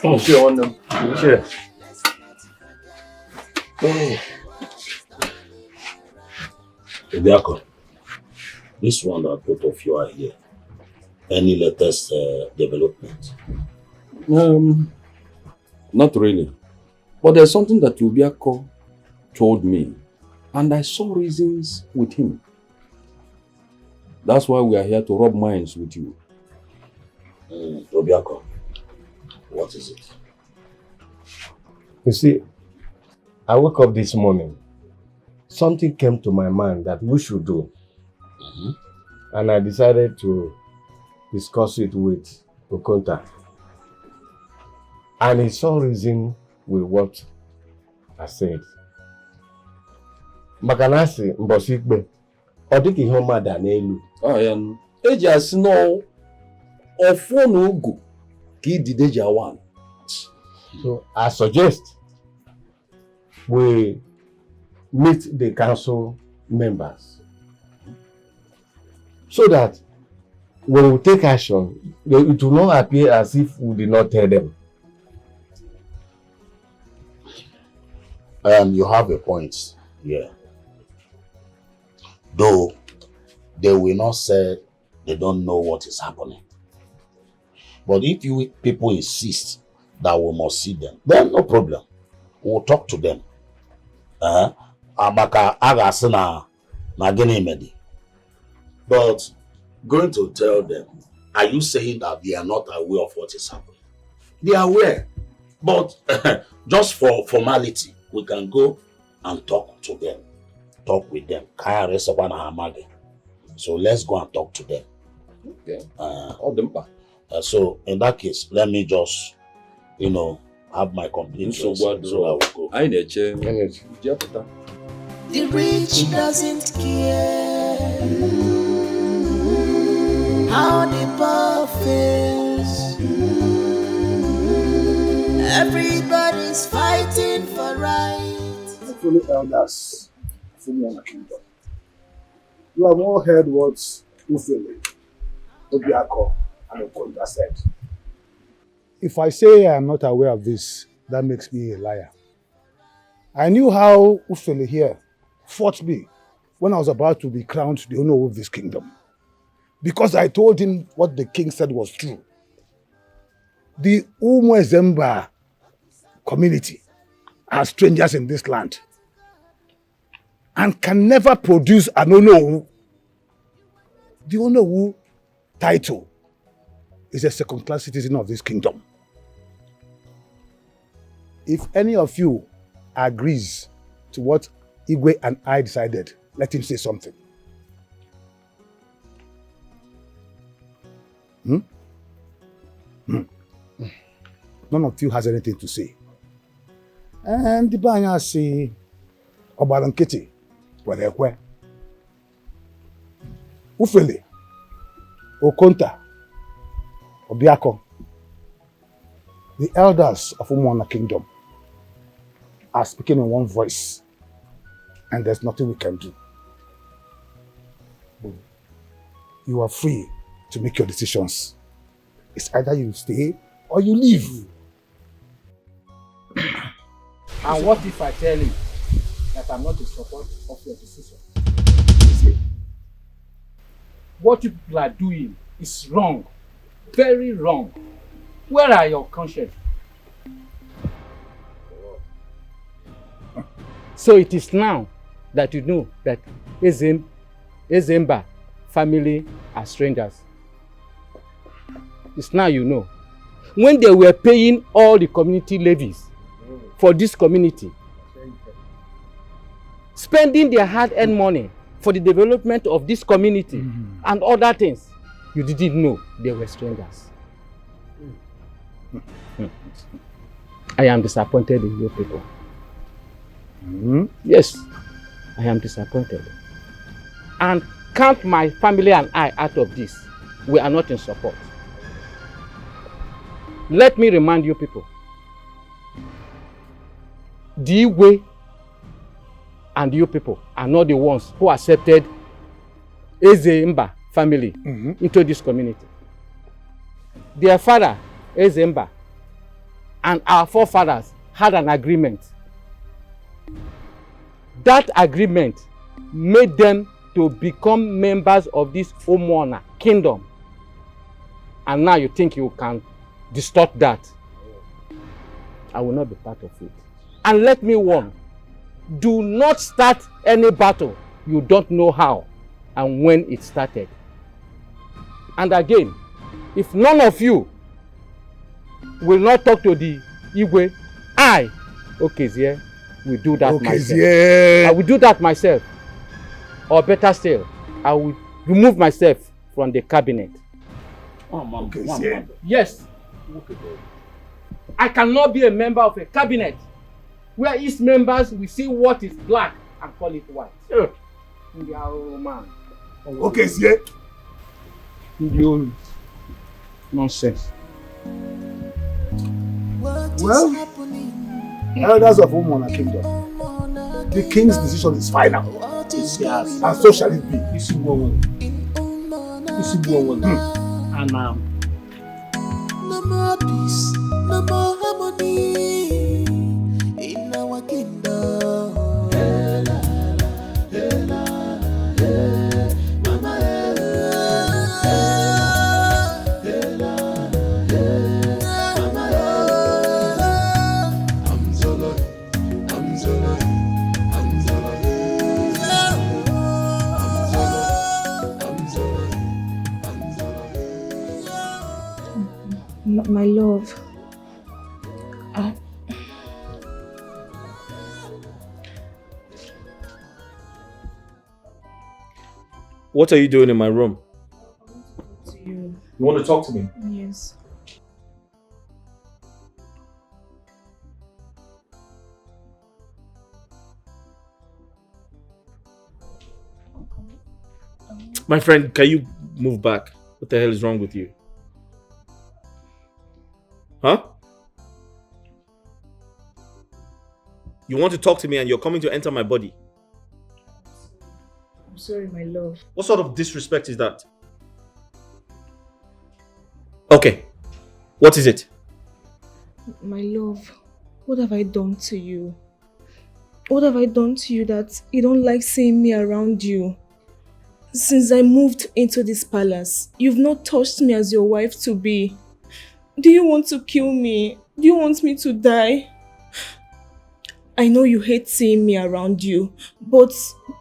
on them. Sure. Ibiako, this one that both of you are here. Any latest development? Not really. But there's something that Ibiako told me, and I saw reasons with him. That's why we are here to rub minds with you. Ibiako, what is it? You see, I woke up this morning. Something came to my mind that we should do. And I decided to discuss it with Okonta. And he saw reason with what I said. Makanasi mbosikbe. Odiki homa danelu. Eji asino ofonu ugu ki dideja one. So I suggest we meet the council members so that when we take action, it will not appear as if we did not tell them. You have a point here. Though they will not say they don't know what is happening. But if you people insist that we must see them, then no problem. We'll talk to them. Abaka agasina na gini medi. But going to tell them, are you saying that they are not aware of what is happening? They are aware. But just for formality, we can go and talk to them. Talk with them. So let's go and talk to them. Okay. So in that case, let me just, have my complete so I will go. The rich doesn't care how the poor fails. Everybody's fighting for right. Fellow elders from one kingdom. You have all heard what Ufele, Obiako, and Okonta said. If I say I am not aware of this, that makes me a liar. I knew how Ufele here fought me when I was about to be crowned the owner of this kingdom. Because I told him what the king said was true. The Umwezemba community are strangers in this land and can never produce an Onowu. The Onowu title is a second-class citizen of this kingdom. If any of you agrees to what Igwe and I decided, let him say something. None of you has anything to say. And the Banya say, Obalankiti, Wadekwe, Ufele, Okonta, Obiako, the elders of Umwana Kingdom are speaking in one voice, and there's nothing we can do. You are free to make your decisions. It's either you stay or you leave. And what if I tell him that I'm not in support of your decision? What you people are doing is wrong, very wrong. Where are your conscience? So it is now that you know that Ezemba family are strangers. It's now you know. When they were paying all the community levies for this community, spending their hard-earned money for the development of this community and other things, you didn't know they were strangers. I am disappointed in you people. Yes, I am disappointed. And count my family and I out of this. We are not in support. Let me remind you people. The Igwe and you people are not the ones who accepted Ezemba family into this community. Their father, Ezemba, and our forefathers had an agreement. That agreement made them to become members of this Omona kingdom. And now you think you can distort that. I will not be part of it. And let me warn, do not start any battle you don't know how and when it started. And again, if none of you will not talk to the Igwe, I, Okezie, will do that myself. I will do that myself. Or better still, I will remove myself from the cabinet. Yes. I cannot be a member of a cabinet where its members will see what is black and call it white. Man. Nonsense. Well, elders of Omona Kingdom, the king's decision is final. Yes. And so shall it be. And no more peace, no more harmony in our kingdom. My love, what are you doing in my room? You want to talk to me? Yes. My friend, can you move back? What the hell is wrong with you? Huh? You want to talk to me and you're coming to enter my body? I'm sorry, my love. What sort of disrespect is that? Okay. What is it? My love, what have I done to you? What have I done to you that you don't like seeing me around you? Since I moved into this palace, you've not touched me as your wife to be. Do you want to kill me? Do you want me to die? I know you hate seeing me around you, but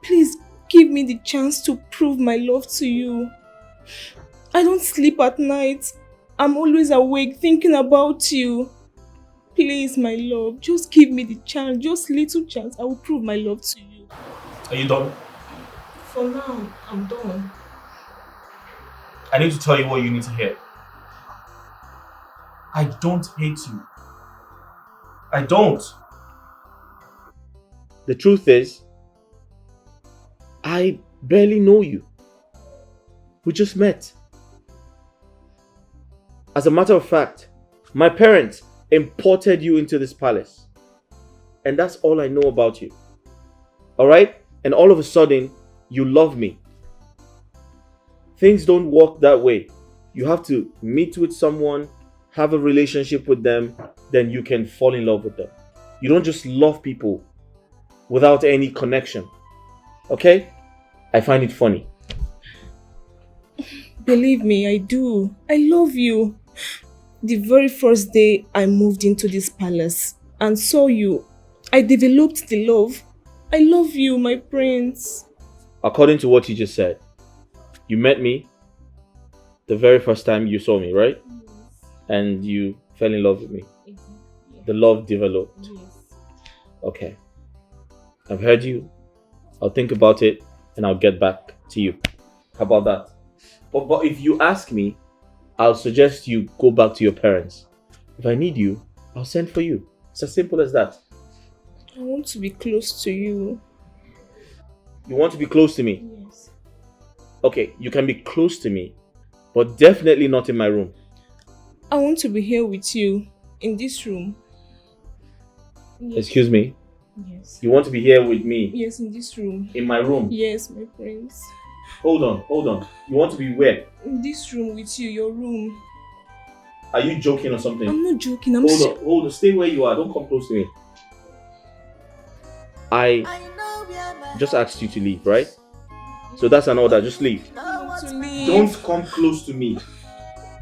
please give me the chance to prove my love to you. I don't sleep at night. I'm always awake thinking about you. Please, my love, just give me the chance, just little chance. I will prove my love to you. Are you done? For now, I'm done. I need to tell you what you need to hear. I don't hate you. I don't. The truth is, I barely know you. We just met. As a matter of fact, my parents imported you into this palace. And that's all I know about you. Alright? And all of a sudden, you love me. Things don't work that way. You have to meet with someone, have a relationship with them, then you can fall in love with them. You don't just love people without any connection. Okay? I find it funny. Believe me, I do. I love you. The very first day I moved into this palace and saw you, I developed the love. I love you, my prince. According to what you just said, you met me the very first time you saw me, right? Yes. And you fell in love with me. Exactly. The love developed. Yes. Okay. I've heard you. I'll think about it and I'll get back to you. How about that? But if you ask me, I'll suggest you go back to your parents. If I need you, I'll send for you. It's as simple as that. I want to be close to you. You want to be close to me? Yes. Okay, you can be close to me, but definitely not in my room. I want to be here with you, in this room. Yes. Excuse me? Yes. You want to be here with me? Yes, in this room. In my room? Yes, my prince. Hold on. You want to be where? In this room with you, your room. Are you joking or something? I'm not joking. Hold on. Stay where you are. Don't come close to me. I just asked you to leave, right? So that's an order. Just leave. I want to leave. Don't come close to me.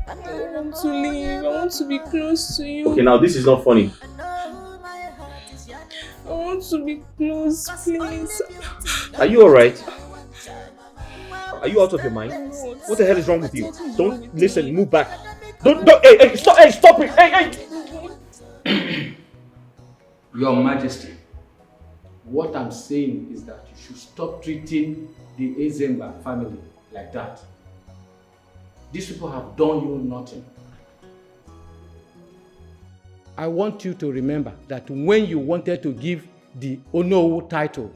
I want to leave. I want to be close to you. Okay, now this is not funny. I want to be close, please. Are you alright? Are you out of your mind? What the hell is wrong with you? Don't listen. Move back. Don't. Hey, stop! Hey, stop it! Hey! Your Majesty, what I'm saying is that you should stop treating the Ezemba family like that. These people have done you nothing. I want you to remember that when you wanted to give the Onowu title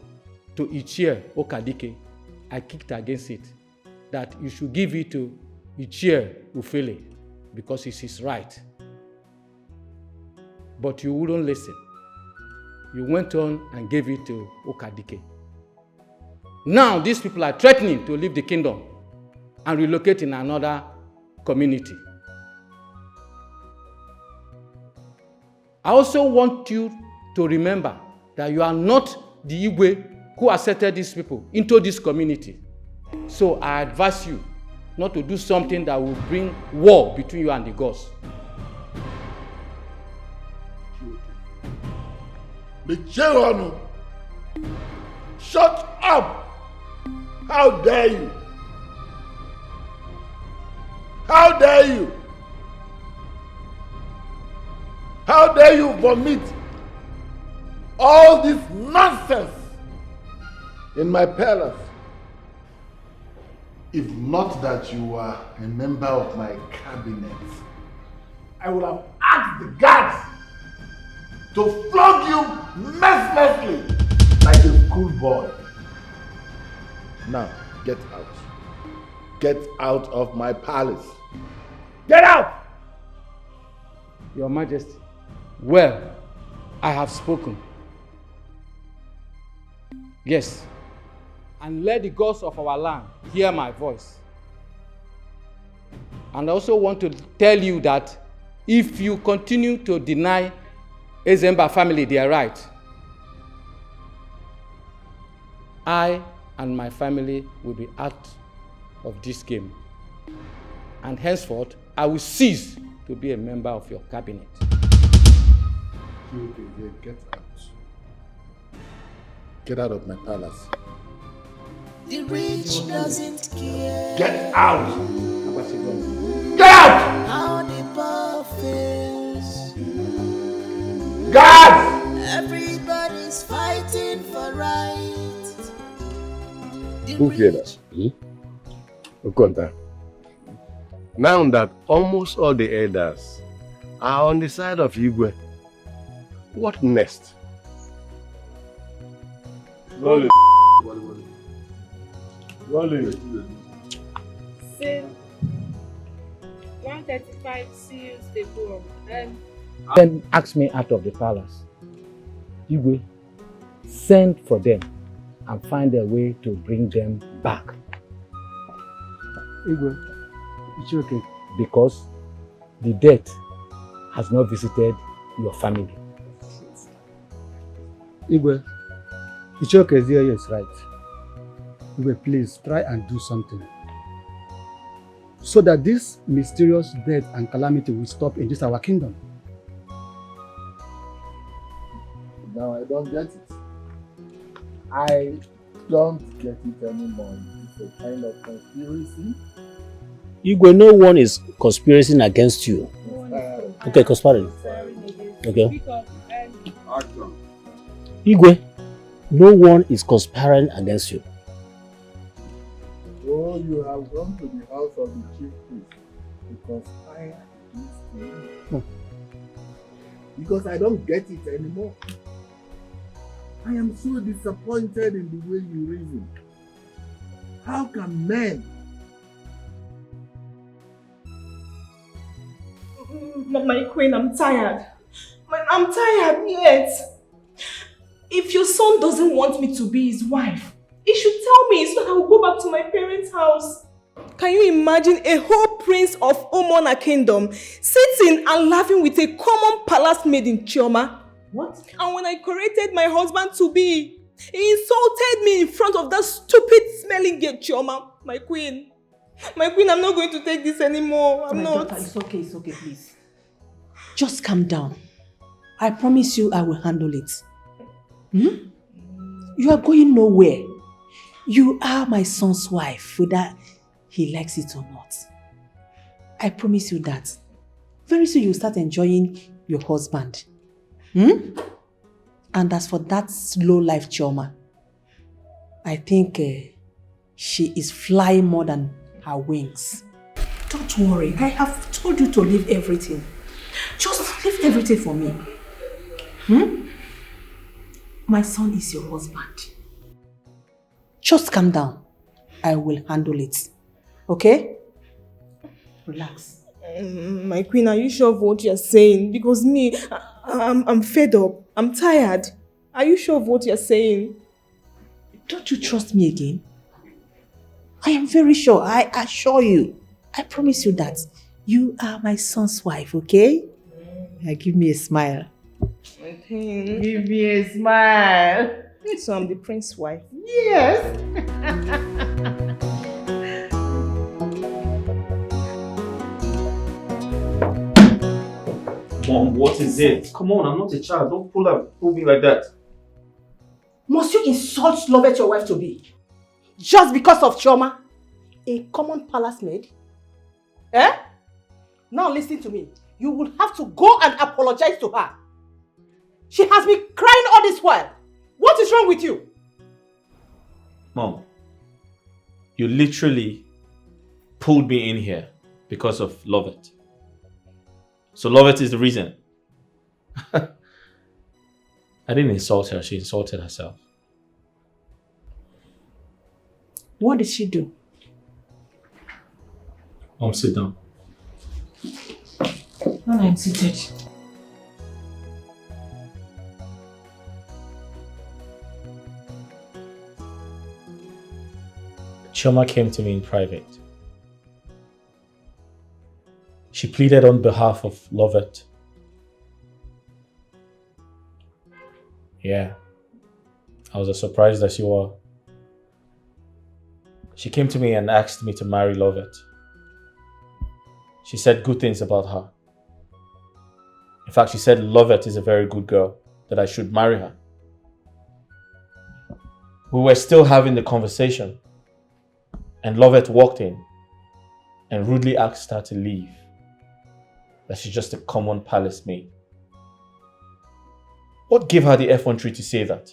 to Ichie Okadike, I kicked against it. That you should give it to Ichie Ufele because it's his right. But you wouldn't listen. You went on and gave it to Okadike. Now these people are threatening to leave the kingdom and relocate in another community. I also want you to remember that you are not the Igwe who accepted these people into this community. So I advise you not to do something that will bring war between you and the gods. Shut up! How dare you? How dare you? How dare you vomit all this nonsense in my palace? If not that you are a member of my cabinet, I would have asked the guards to flog you mercilessly like a schoolboy. Now, get out. Get out of my palace. Get out! Your Majesty, well, I have spoken. Yes, and let the gods of our land hear my voice. And I also want to tell you that if you continue to deny Ezemba family their right, I and my family will be out of this game. And henceforth, I will cease to be a member of your cabinet. Get out. Get out of my palace. The rich doesn't care. Get out! Get out! How the poor fails. Guards! Everybody's fighting for right. Who feared us? Okonta. Now that almost all the elders are on the side of Igwe, what next? Rolling. Say 135 seals they go. Then ask me out of the palace. Igwe, send for them and find a way to bring them back. Igwe, it's okay. Because the death has not visited your family. Igwe, Ichoke's here is right. Igwe, please try and do something so that this mysterious death and calamity will stop in this our kingdom. Now I don't get it. I don't get it anymore. It's a kind of conspiracy. Igwe, no one is conspiring against you. Okay, conspiring. Okay. Igwe, no one is conspiring against you. Oh, you have gone to the house of the chief priest because I am against you. Because I don't get it anymore. I am so disappointed in the way you reason. How can men? My queen, I'm tired. I'm tired yet. If your son doesn't want me to be his wife, he should tell me so that I will go back to my parents' house. Can you imagine a whole prince of Omona kingdom sitting and laughing with a common palace maid in Chioma? What? And when I corrected my husband to be, he insulted me in front of that stupid smelling girl Chioma, my queen. My queen, I'm not going to take this anymore. I'm not. Daughter, it's okay, please. Just calm down. I promise you I will handle it. You are going nowhere. You are my son's wife, whether he likes it or not. I promise you that. Very soon you'll start enjoying your husband. And as for that slow life Chioma, I think she is flying more than her wings. Don't worry, I have told you to leave everything. Just leave everything for me. My son is your husband. Just calm down. I will handle it. Okay? Relax. My queen, are you sure of what you're saying? Because me, I'm fed up. I'm tired. Are you sure of what you're saying? Don't you trust me again? I am very sure. I assure you. I promise you that. You are my son's wife, okay? Now give me a smile. Give me a smile. So I'm the prince's wife? Yes. Mom, what is it? Come on, I'm not a child. Don't pull me like that. Must you insult Lovett your wife to be? Just because of Chioma? A common palace maid? Eh? Now listen to me. You will have to go and apologize to her. She has been crying all this while. What is wrong with you? Mom, you literally pulled me in here because of Lovett. So Lovett is the reason. I didn't insult her, she insulted herself. What did she do? Mom, sit down. When I'm seated. Chioma came to me in private. She pleaded on behalf of Lovett. Yeah, I was as surprised as you were. She came to me and asked me to marry Lovett. She said good things about her. In fact, she said Lovett is a very good girl, that I should marry her. We were still having the conversation, and Lovett walked in and rudely asked her to leave, that she's just a common palace maid. What gave her the effrontery to say that?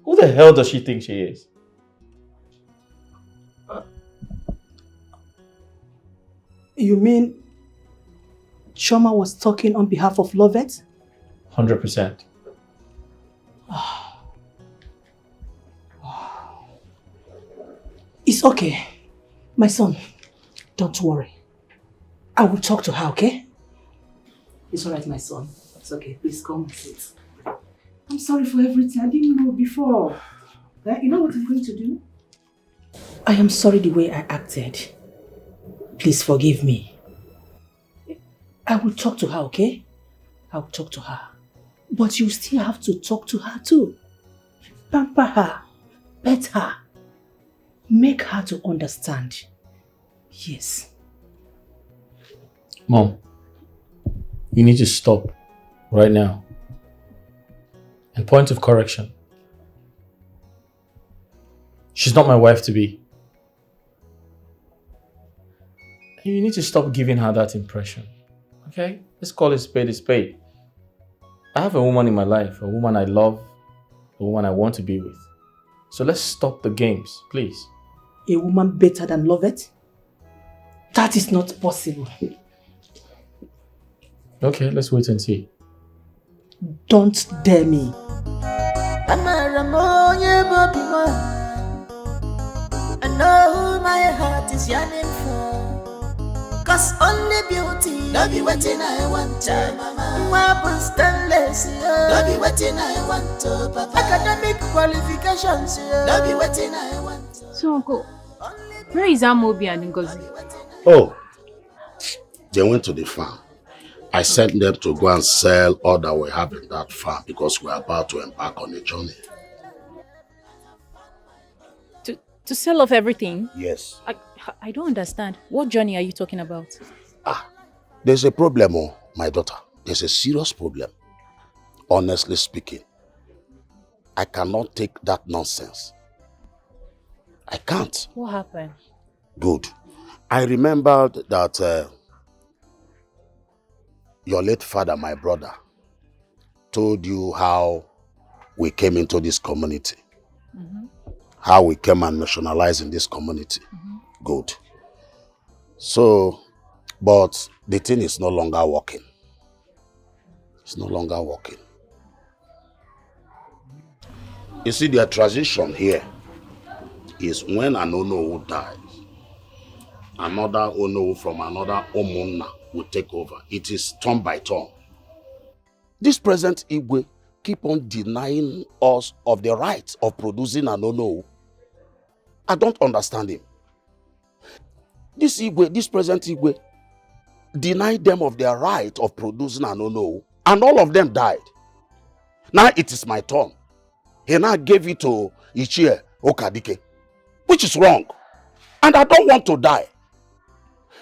Who the hell does she think she is? You mean Chioma was talking on behalf of Lovett? 100%. It's okay. My son, don't worry. I will talk to her, okay? It's alright, my son. It's okay. Please come and sit. I'm sorry for everything. I didn't know before. You know what I'm going to do? I am sorry the way I acted. Please forgive me. I will talk to her, okay? I will talk to her. But you still have to talk to her too. Pamper her. Pet her. Make her to understand. Yes. Mom, you need to stop right now. And point of correction. She's not my wife to be. And you need to stop giving her that impression. Okay? Let's call it spade a spade. I have a woman in my life, a woman I love, a woman I want to be with. So let's stop the games, please. A woman better than Lovett? That is not possible. Okay, let's wait and see. Don't dare me. I know who my heart is yearning for. Cause only beauty, don't be waiting I want to, mama. Marble stainless, don't be waiting I want to, papa. Academic qualifications, don't be waiting I want to. So uncle, Where is Amobi and Ngozi? Oh, they went to the farm. I sent them to go and sell all that we have in that farm because we're about to embark on a journey. To sell off everything? Yes. I don't understand. What journey are you talking about? There's a problem, my daughter. There's a serious problem. Honestly speaking, I cannot take that nonsense. I can't. What happened? Good. I remembered that your late father, my brother, told you how we came into this community. How we came and nationalized in this community. Good. So, but the thing is no longer working. It's no longer working. You see, their tradition here is when an Onowu dies, another Onowu from another Omunna will take over. It is turn by turn. This present Igwe keep on denying us of the right of producing an Onowu. I don't understand him. This Igwe, this present Igwe, denied them of their right of producing an Onowu, and all of them died. Now it is my turn. He now gave it to Ichie Okadike, which is wrong. And I don't want to die.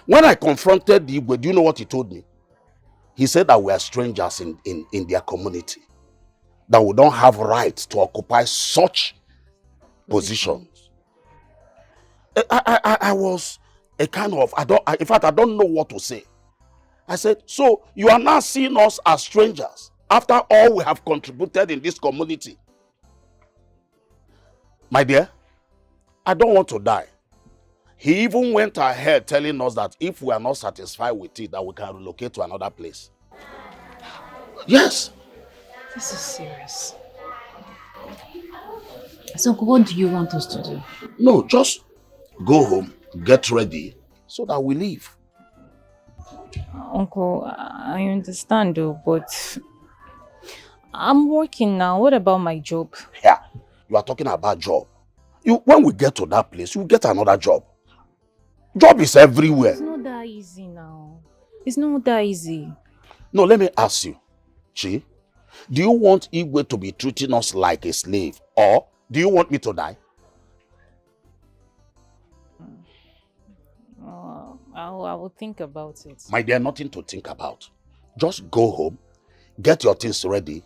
When I confronted the Igwe, do you know what he told me? He said that we are strangers in their community, that we don't have rights to occupy such positions. I was a kind of, in fact, I don't know what to say. I said, so you are now seeing us as strangers after all we have contributed in this community. My dear, I don't want to die. He even went ahead telling us that if we are not satisfied with it, that we can relocate to another place. Yes. This is serious. So what do you want us to do? No, just go home, get ready, so that we leave. Uncle, I understand though, but I'm working now. What about my job? Yeah, you are talking about job. When we get to that place, you get another job. Job is everywhere. It's not that easy now. It's not that easy. No, let me ask you, Chi, do you want Igwe to be treating us like a slave, or do you want me to die? I will think about it. My dear, nothing to think about. Just go home, get your things ready,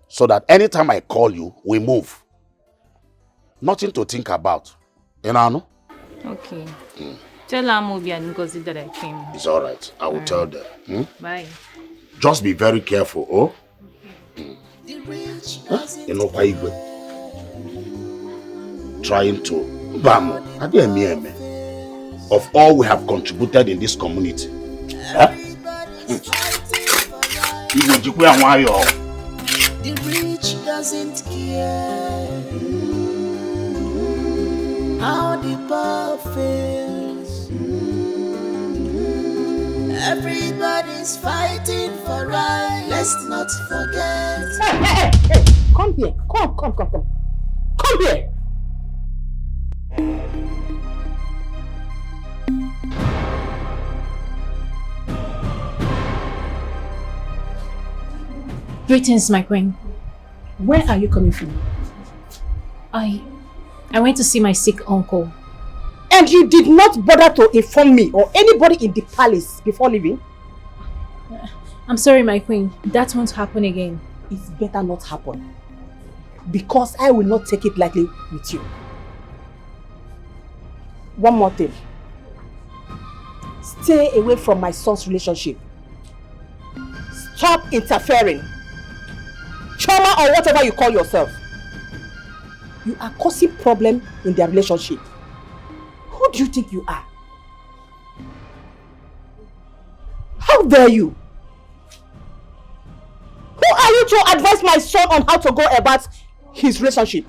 so that anytime I call you, we move. Nothing to think about. You know? Okay. Tell Amobi and Ngozi that I came. It's all right. I will tell them. Bye. Just be very careful, oh? You know why Igwe? Trying to bam. Of all we have contributed in this community. Huh? The rich doesn't care how the poor feels. Everybody's fighting for right. Let's not forget. Hey! Come here. Come here. Greetings, my queen. Where are you coming from? I went to see my sick uncle. And you did not bother to inform me or anybody in the palace before leaving? I'm sorry, my queen. That won't happen again. It better not happen. Because I will not take it lightly with you. One more thing. Stay away from my son's relationship. Stop interfering. Choma or whatever you call yourself. You are causing problem in their relationship. Who do you think you are? How dare you? Who are you to advise my son on how to go about his relationship?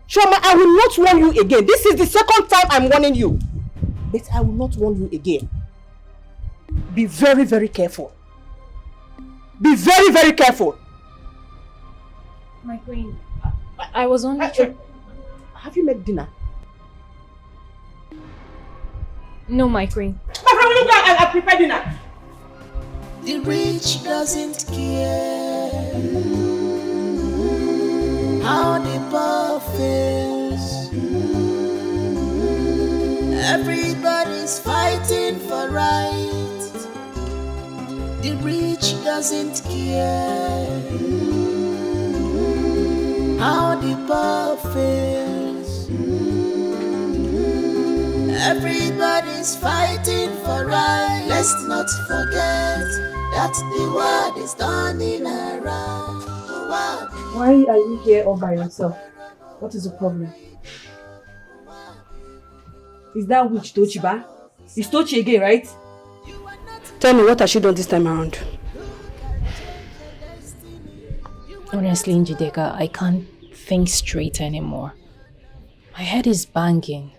Choma, I will not warn you again. This is the second time I'm warning you. But I will not warn you again. Be very, very careful. Be very, very careful. My queen, I was only Have you made dinner? No, my queen. My friend, will you go and prepare dinner? The rich doesn't care how the poor feels. Everybody's fighting for right. The rich doesn't care how the poor feels. Everybody's fighting for right. Let's not forget that the world is turning around. Why are you here all by yourself? What is the problem? Is that witch Tochiba? It's Tochi again, right? Tell me, what has she done this time around? Honestly, Njideka, I can't think straight anymore. My head is banging.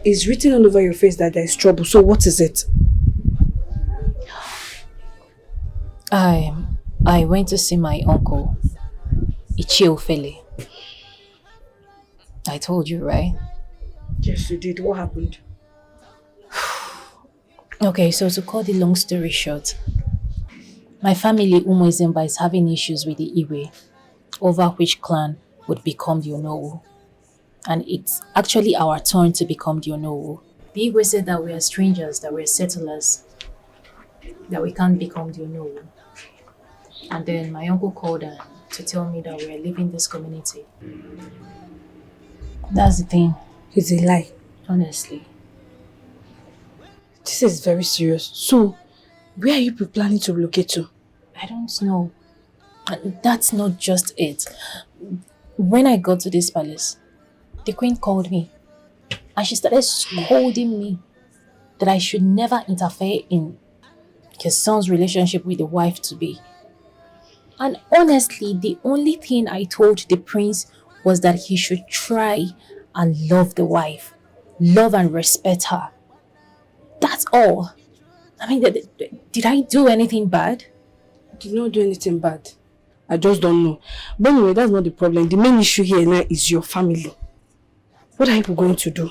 It's written all over your face that there is trouble, so what is it? I went to see my uncle, Ichiofele. I told you, right? Yes, you did. What happened? Okay, so to cut the long story short, my family, Umuizemba, is having issues with the Iwe over which clan would become the Onowu. And it's actually our turn to become the Onowu. The Igwe said that we are strangers, that we're settlers, that we can't become the Onowu. And then my uncle called her to tell me that we're leaving this community. That's the thing. It's a lie. Honestly. This is very serious. So, where are you planning to relocate to? I don't know. That's not just it. When I got to this palace, the queen called me and she started scolding me that I should never interfere in his son's relationship with the wife-to-be. And honestly, the only thing I told the prince was that he should try and love the wife, love and respect her. That's all. I mean, did I do anything bad? I did not do anything bad. I just don't know. But anyway, that's not the problem. The main issue here now is your family. What are you going to do?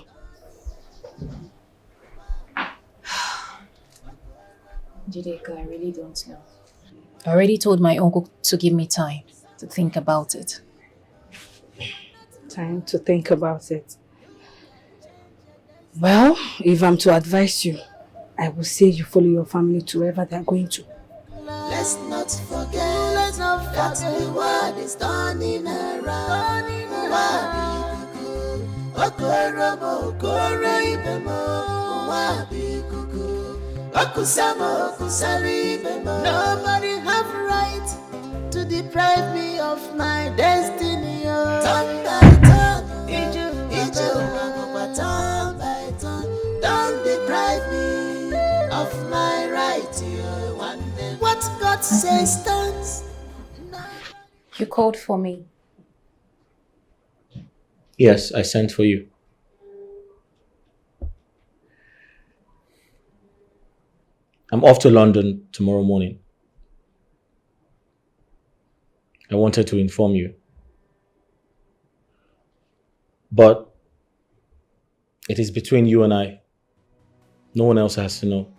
Jideka, I really don't know. I already told my uncle to give me time to think about it. Time to think about it. Well, if I'm to advise you, I will say you follow your family to wherever they are going to. Let's not forget that the world is turning around. Nobody have right to deprive me of my destiny. Turn by turn, turn by turn, don't deprive me of my right. What God says stands. You called for me. Yes, I sent for you. I'm off to London tomorrow morning. I wanted to inform you. But it is between you and I. No one else has to know.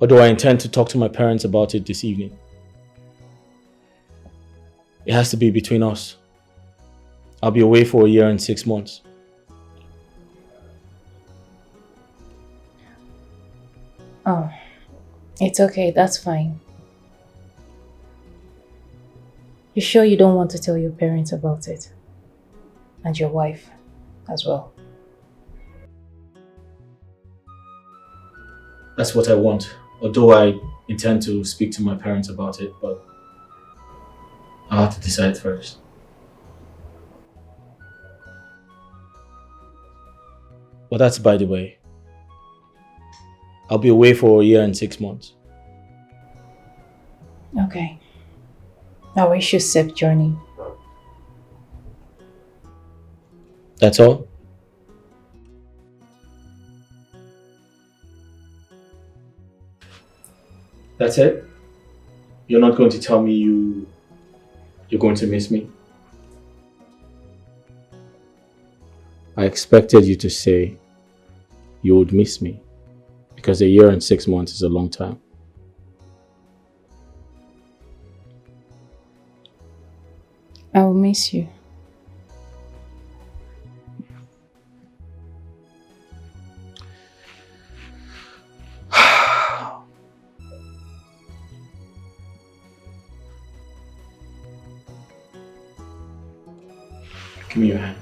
Although I intend to talk to my parents about it this evening. It has to be between us. I'll be away for 1 year and 6 months. Oh, it's okay, that's fine. You sure you don't want to tell your parents about it? And your wife as well? That's what I want. Although I intend to speak to my parents about it, but I'll have to decide first. Well, that's by the way. I'll be away for 1 year and 6 months. Okay. I wish you a safe journey. That's all? That's it? You're not going to tell me you're going to miss me? I expected you to say you would miss me, because a year and 6 months is a long time. I will miss you. Give me your hand.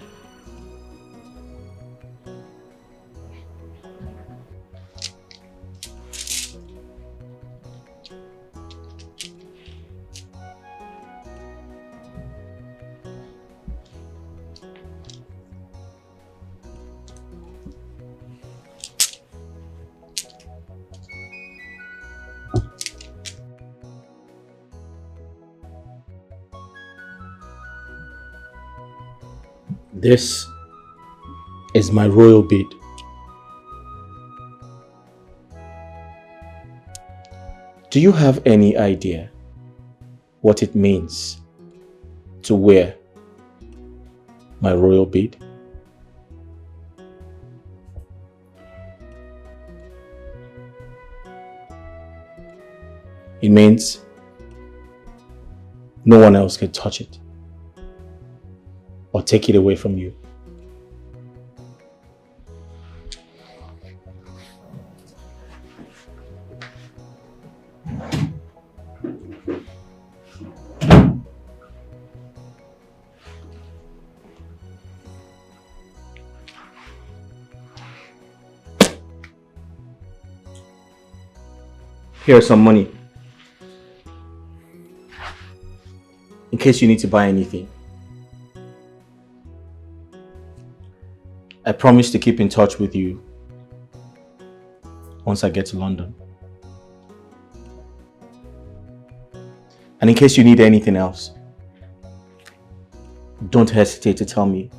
This is my royal bead. Do you have any idea what it means to wear my royal bead? It means no one else can touch it or take it away from you. Here's some money in case you need to buy anything. I promise to keep in touch with you once I get to London. And in case you need anything else, don't hesitate to tell me.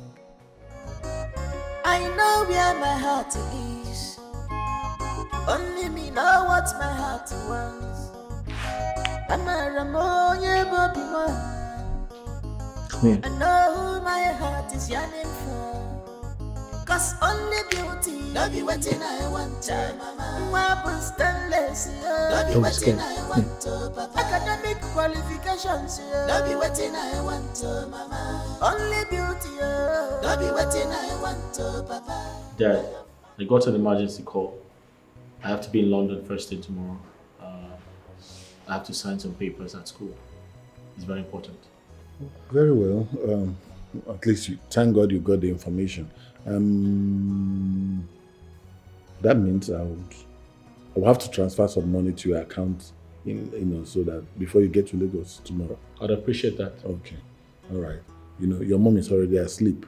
I know where my heart is. Only me know what my heart wants. I'm a Ramoya Bobby one. Come here. I know who my heart is yearning for. Cause only beauty, no be waiting I want to, mama. Weapons stainless, no be waiting I want to, papa. Academic qualifications, no be waiting I want to, mama. Only beauty, no be waiting I want to, papa. Dad, I got an emergency call. I have to be in London first thing tomorrow. I have to sign some papers at school. It's very important. Very well. At least thank God you got the information. That means I will have to transfer some money to your account, so that before you get to Lagos tomorrow. I'd appreciate that. Okay, all right. Your mom is already asleep,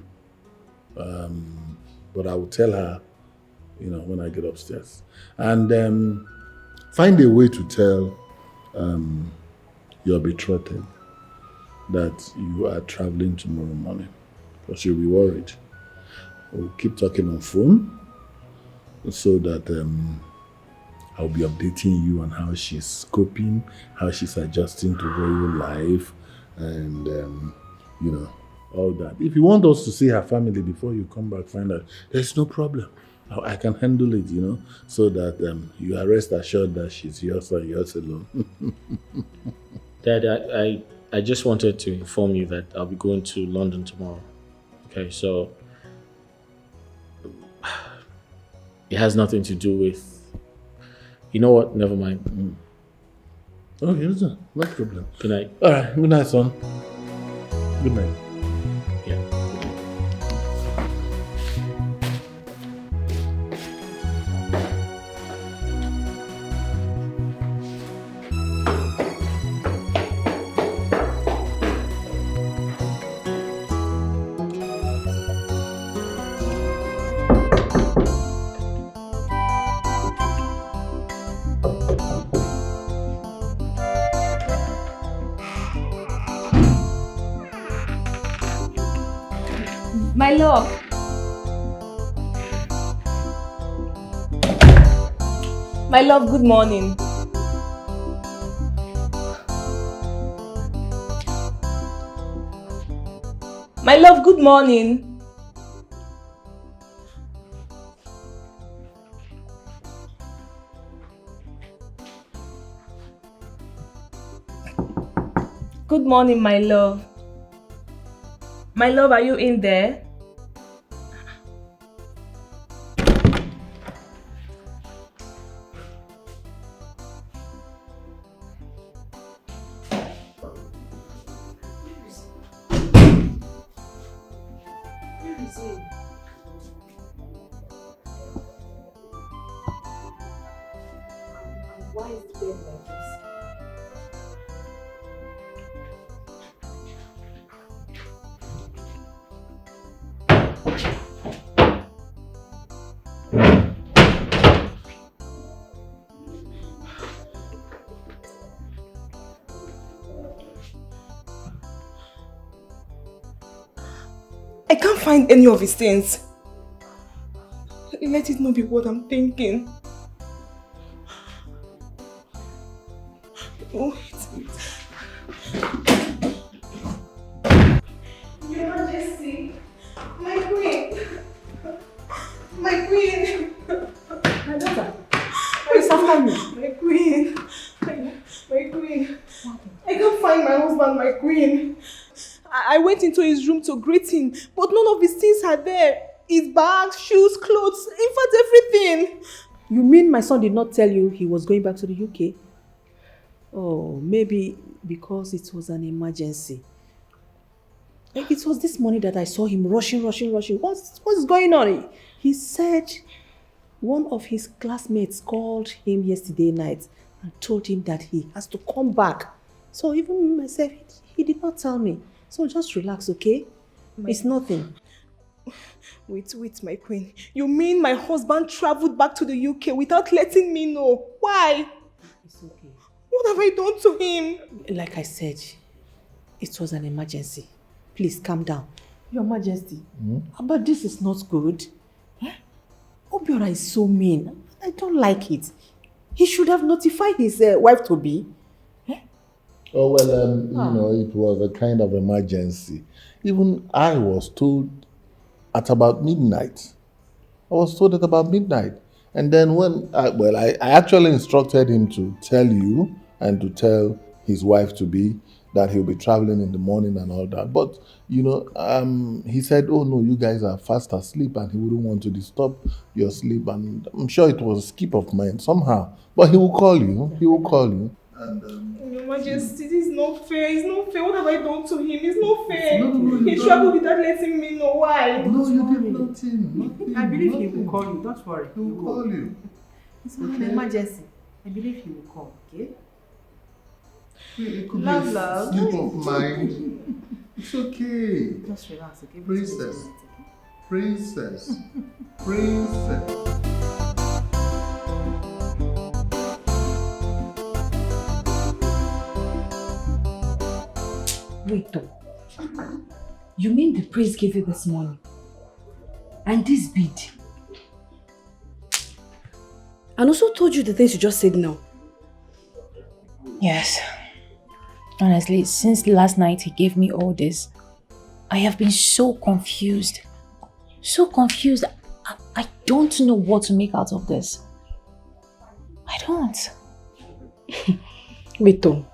but I will tell her, when I get upstairs, and find a way to tell your betrothed that you are traveling tomorrow morning, because she'll be worried. We'll keep talking on phone so that I'll be updating you on how she's coping, how she's adjusting to royal life, and all that. If you want us to see her family before you come back, find out, there's no problem. I can handle it, so that you are rest assured that she's yours and yours alone. Dad, I just wanted to inform you that I'll be going to London tomorrow. Okay, so it has nothing to do with... You know what? Never mind. Okay, listen, no problem. Good night. All right, good night, son. Good night. My love. My love, good morning. My love, good morning. Good morning, my love. My love, are you in there? Why is the bed like this? I can't find any of his things. Let it not be what I'm thinking. Oh, Your Majesty, my queen. My queen. My daughter, who is after me? My queen. My queen. I can't find my husband, my queen. I went into his room to greet him, but none of his things are there. His bags, shoes, clothes, in fact, everything. You mean my son did not tell you he was going back to the UK? Oh, maybe because it was an emergency. It was this morning that I saw him rushing. What's going on? He said one of his classmates called him yesterday night and told him that he has to come back. So even myself, he did not tell me. So just relax, okay? It's nothing. Wait, my queen. You mean my husband traveled back to the UK without letting me know? Why? It's okay. What have I done to him? Like I said, it was an emergency. Please calm down. Your Majesty, but this is not good. Obiora is so mean. I don't like it. He should have notified his wife to be. Oh, well, you know, it was a kind of emergency. Even I was told at about midnight. And then when, I actually instructed him to tell you and to tell his wife to be that he'll be traveling in the morning and all that. But, you know, he said, oh no, you guys are fast asleep and he wouldn't want to disturb your sleep. And I'm sure it was a skip of mine somehow. But he will call you. And, Your Majesty, this is not fair. It's not fair. What have I done to him? It's not fair. No, he traveled without letting me know. Why? No, you did nothing. I believe he will call you. Don't worry. He will call you. It's not an emergency. I believe he will call, okay? It could Love, be a love. slip of mind. It's okay. Just relax, okay? Princess. Wait though. You mean the prince gave you this money? And this bead? And also told you the things you just said now? Yes. Honestly, since last night he gave me all this, I have been so confused. I don't know what to make out of this. I don't. Wait though.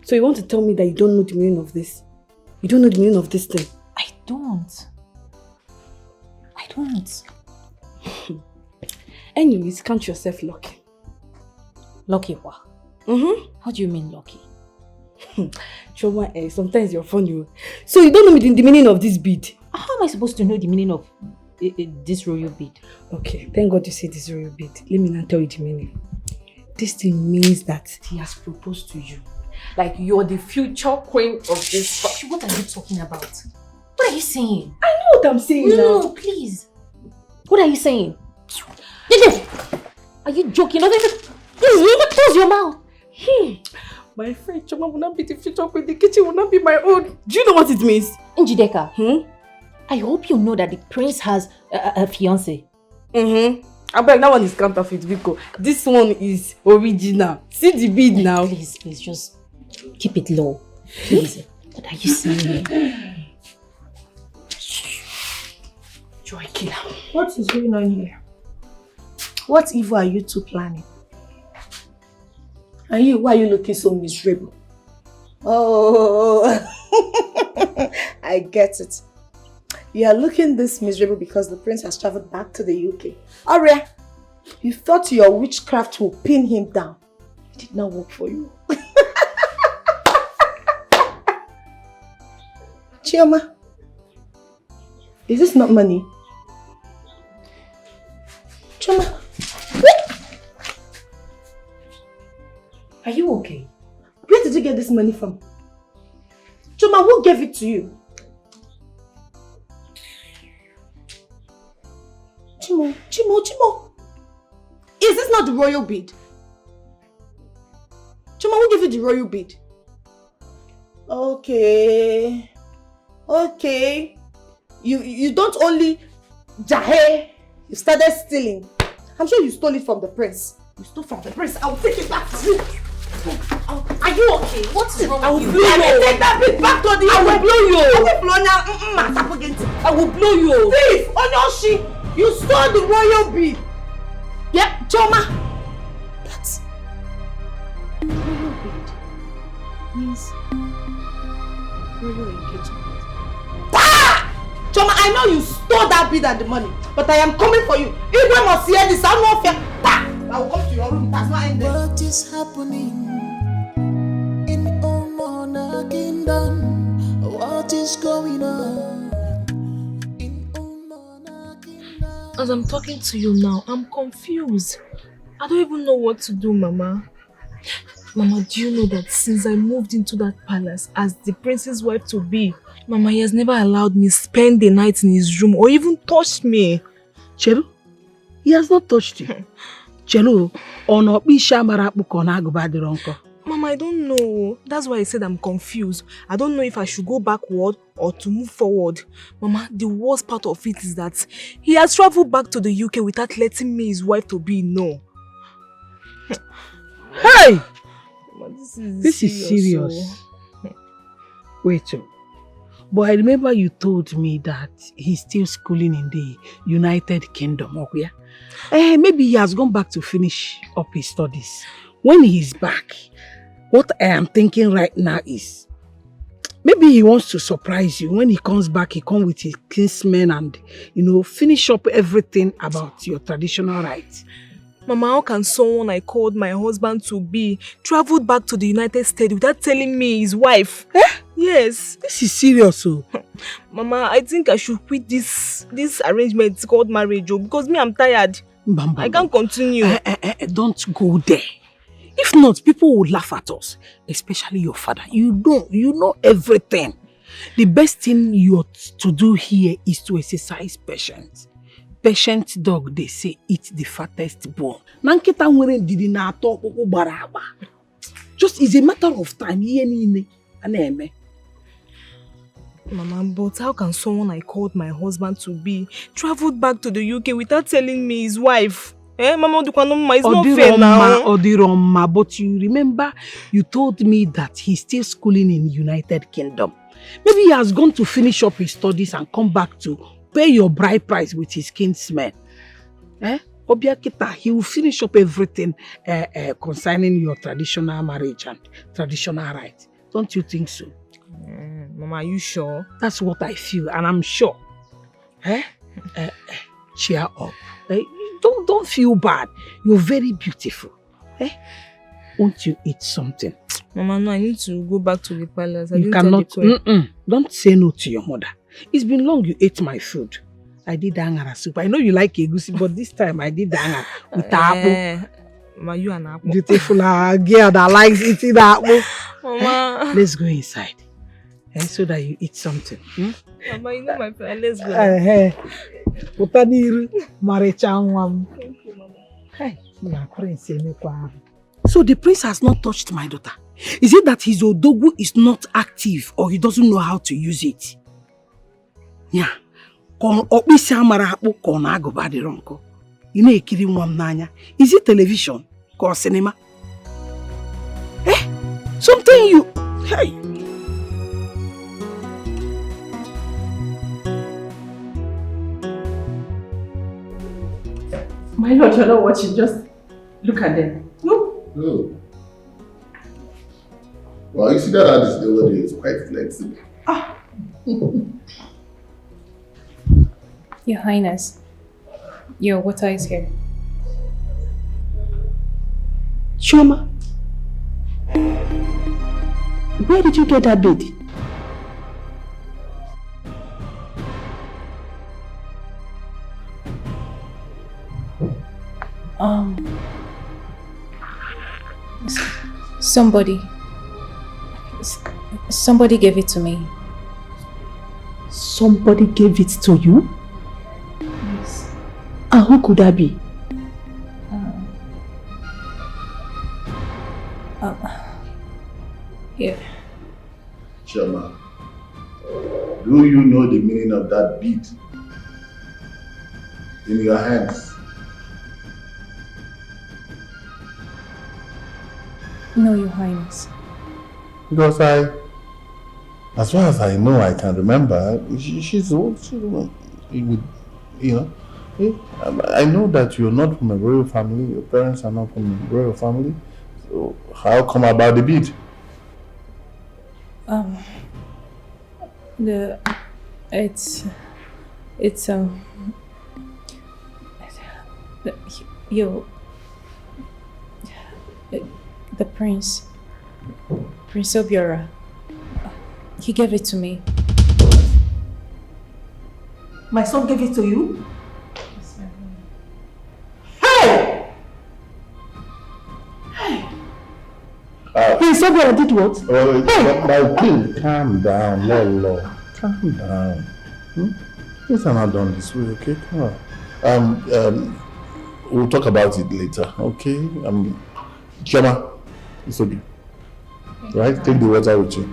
So you want to tell me that you don't know the meaning of this? You don't know the meaning of this thing? I don't. Anyways, count yourself lucky. Lucky what? How do you mean lucky? Choma, sometimes you're funny. So you don't know the meaning of this bead? How am I supposed to know the meaning of this royal bead? Okay, thank God you said this royal bead. Let me now tell you the meaning. This thing means that he has proposed to you. Like you're the future queen of this. What are you talking about? What are you saying? I know what I'm saying now. No, please. What are you saying? Are you joking? Close your mouth. My friend Choma will not be the future queen. The kitchen will not be my own. Do you know what it means? Njideka, I hope you know that the prince has a fiancé. I beg, that one is counterfeit, because this one is original. See the bead now. Please, just keep it low. Please. What are you saying? Joy killer. What is going on here? What evil are you two planning? And you, why are you looking so miserable? Oh, I get it. You are looking this miserable because the prince has traveled back to the UK. Aria, you thought your witchcraft would pin him down. It did not work for you. Chioma, is this not money? Chioma, are you okay? Where did you get this money from? Chioma, who gave it to you? Chimo. Is this not the royal bead? Chima, who gave you the royal bead? Okay. You don't only jahe, you started stealing. I'm sure you stole it from the prince. You stole from the prince. I will take it back to you. Are you okay? What is wrong with you? I will take that bead back to the I will blow you. I will blow you. Thief! Onyoshi! You stole the royal bead. Yeah, Choma. That's royal bead. Means royal engagement. Ah! Choma, I know you stole that bead and the money, but I am coming for you. If I must hear this, I'm not fair. I will come to your room. It has not ended. What is happening in the Omona kingdom? What is going on? As I'm talking to you now, I'm confused. I don't even know what to do, Mama. Mama, do you know that since I moved into that palace as the prince's wife to be, Mama, he has never allowed me spend the night in his room or even touched me. Chelu, he has not touched you. Chelu, Mama, I don't know. That's why I said I'm confused. I don't know if I should go backward or to move forward. Mama, the worst part of it is that he has traveled back to the UK without letting me, his wife, to be know. Hey! Mama, this is serious. Wait, but I remember you told me that he's still schooling in the United Kingdom. Okay? Maybe he has gone back to finish up his studies. When he's back, what I am thinking right now is, maybe he wants to surprise you. When he comes back, he comes with his kinsmen and, finish up everything about your traditional rites. Mama, how can someone I called my husband to be traveled back to the United States without telling me his wife? Yes. This is serious, oh. Mama, I think I should quit this arrangement called marriage, because me, I'm tired. I can't continue. Don't go there. If not, people will laugh at us, especially your father. You know everything. The best thing you ought to do here is to exercise patience. Patient dog, they say, eat the fattest bone. Just is a matter of time. Mama, but how can someone I called my husband to be traveled back to the UK without telling me his wife? Mama, it's not fair now. But you remember, you told me that he's still schooling in the United Kingdom. Maybe he has gone to finish up his studies and come back to pay your bride price with his kinsmen. He will finish up everything concerning your traditional marriage and traditional rights. Don't you think so? Mama, are you sure? That's what I feel, and I'm sure. Cheer up. Don't feel bad. You're very beautiful. Won't you eat something? Mama, no, I need to go back to the palace. You cannot. Don't say no to your mother. It's been long you ate my food. I did angara soup. I know you like egusi, but this time I did angara with apple. Mama, you an apple. Beautiful girl that likes eating apple. Mama. Let's go inside. So that you eat something. Mama, you know my plan. Let's go. Thank you, Mama. So the prince has not touched my daughter. Is it that his odogu is not active or he doesn't know how to use it? Yeah. Is it television or cinema? Something you... Hey! My lord, you're not watching. Just look at them. Look. Oh. Well, you see that artist the other day is quite flexible. Your Highness, your water is here. Chioma, where did you get that bead? Somebody gave it to me. Somebody gave it to you? Yes. And who could that be? Yeah. Chioma, do you know the meaning of that bead in your hands? No, Your Highness. Because as far as I know, I can remember, she's the one, I know that you're not from a royal family, your parents are not from a royal family, so how come about the bead? The Prince Obiora, he gave it to me. My son gave it to you? Hey! Prince Obiora did what? My king, calm down, Lolo. Calm down. Things are not done this way, okay? Come on. We'll talk about it later, okay? Chioma, it's okay. Right? Take the water with you.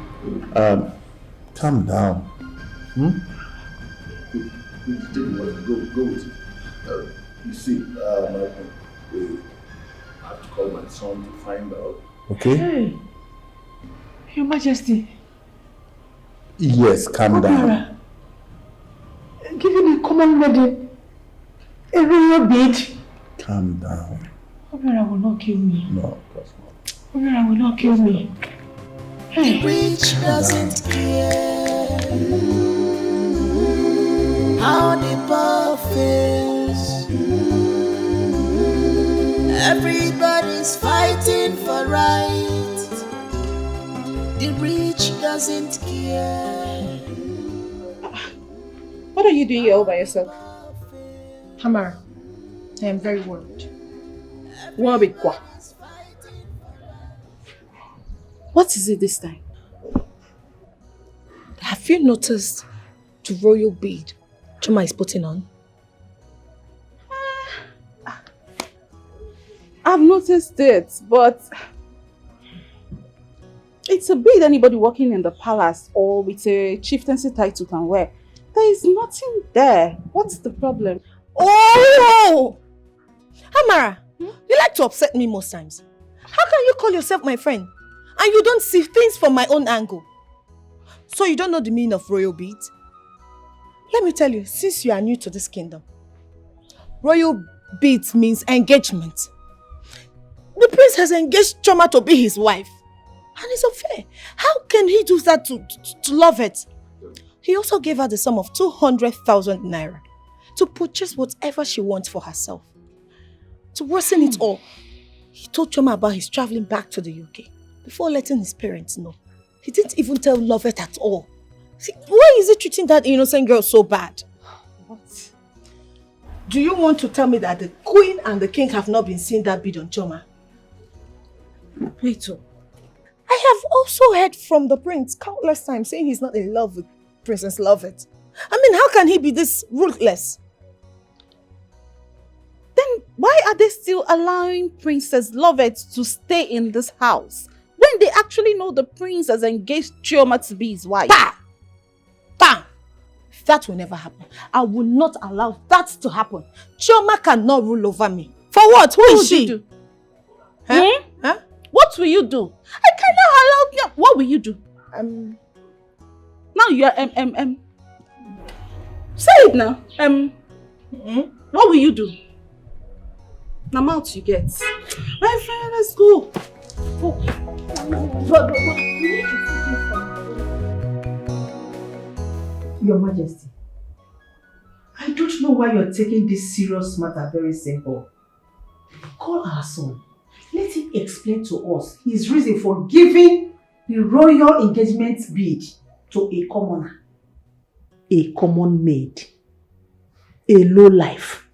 Calm down. Take the water. Go with it. You see, my friend, I have to call my son to find out. Okay? Hey, Your Majesty. Yes, calm down. Giving a common wedding, a royal bead. Calm down. Obiora will not kill me. No, of course not. Obiora will not kill me. Hey. The rich doesn't care how the poor feels. Everybody's fighting for right. The rich doesn't care. What are you doing here all by yourself? Hamara, I am very worried. What is it this time? Have you noticed the royal bead Chuma is putting on? I've noticed it, but it's a bead anybody working in the palace or with a chieftaincy title can wear. There is nothing there. What's the problem? Oh! Hamara, you like to upset me most times. How can you call yourself my friend and you don't see things from my own angle? So you don't know the meaning of royal beads? Let me tell you, since you are new to this kingdom, royal beads means engagement. The prince has engaged Choma to be his wife. And it's unfair. How can he do that to love it? He also gave her the sum of 200,000 naira to purchase whatever she wants for herself. To worsen it all, he told Choma about his traveling back to the UK before letting his parents know. He didn't even tell Lovett at all. See, why is he treating that innocent girl so bad? What? Do you want to tell me that the queen and the king have not been seeing that bead on Choma? Plato, I have also heard from the prince countless times saying he's not in love with Princess Lovett. I mean, how can he be this ruthless? Then why are they still allowing Princess Lovett to stay in this house when they actually know the prince has engaged Chioma to be his wife? Bah! Bah! That will never happen. I will not allow that to happen. Chioma cannot rule over me. For what? Who is she? Do? Huh? Huh? What will you do? I cannot allow you. What will you do? Now you are Say it now. What will you do? Now mouth you get. My friend, let's go. Oh. But you need to take it from Your Majesty, I don't know why you're taking this serious matter very simple. Call our son. Let him explain to us his reason for giving the royal engagement bead to a commoner. A common maid. A lowlife.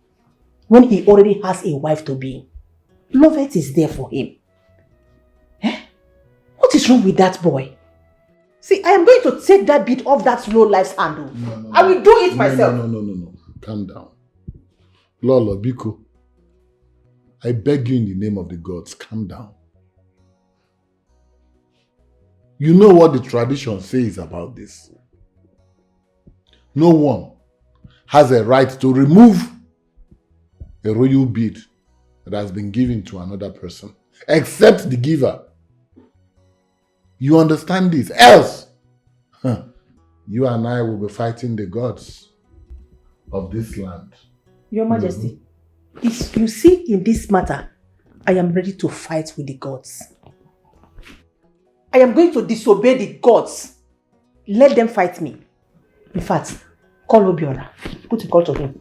When he already has a wife to be. Lovett is there for him. Eh? What is wrong with that boy? See, I am going to take that bead off that lowlife's hand. No. I will do it myself. No. Calm down. Lolo, Biko. I beg you in the name of the gods, calm down. You know what the tradition says about this. No one has a right to remove a royal bead that has been given to another person, except the giver. You understand this? Else, you and I will be fighting the gods of this land. Your Majesty, if you see in this matter, I am ready to fight with the gods. I am going to disobey the gods. Let them fight me. In fact, call Obiora. Put a call to him.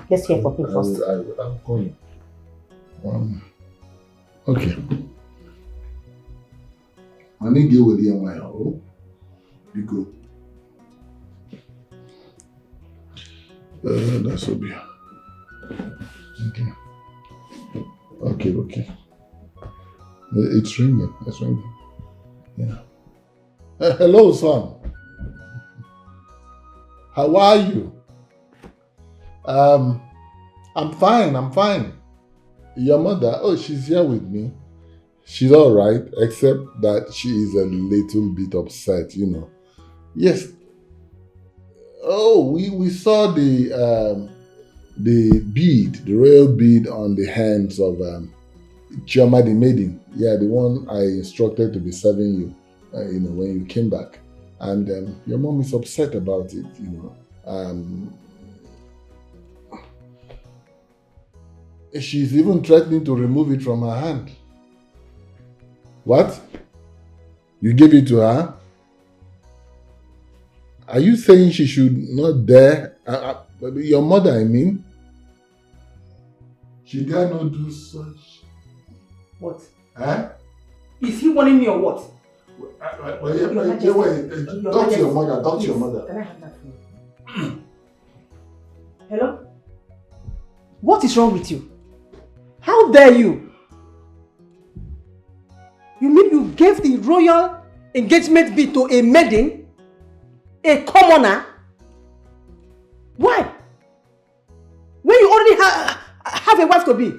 Let's hear from him first. I'll call him. Okay. I need to deal with you, my house. You go. That's Obiora. Okay. It's ringing. Yeah. Hello, son. How are you? I'm fine. Your mother, she's here with me. She's all right, except that she is a little bit upset, you know. Yes. Oh, we saw the bead, the royal bead on the hands of Chioma the maiden. Yeah, the one I instructed to be serving you, when you came back. And your mom is upset about it, She's even threatening to remove it from her hand. What? You gave it to her? Are you saying she should not dare? Your mother, I mean. She dare not do such. What? Huh? Is he warning me or what? Talk to your mother. Can I have that phone? Hello? What is wrong with you? How dare you? You mean you gave the royal engagement bead to a maiden? A commoner? Why? When you already have a wife to be?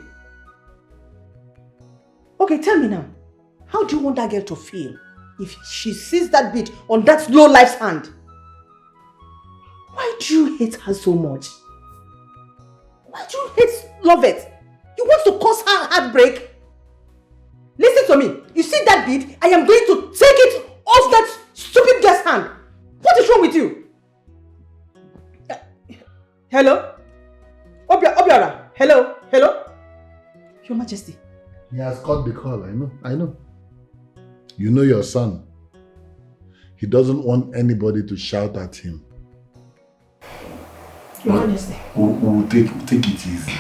Okay, tell me now. How do you want that girl to feel if she sees that bead on that low life's hand? Why do you hate her so much? Why do you hate Lovett? You want to cause her heartbreak? Listen to me. You see that bead? I am going to take it off that stupid girl's hand. What is wrong with you? Hello? Obiora? Hello? Your Majesty. He has cut the call, I know. You know your son. He doesn't want anybody to shout at him. Your Majesty. We'll take it easy.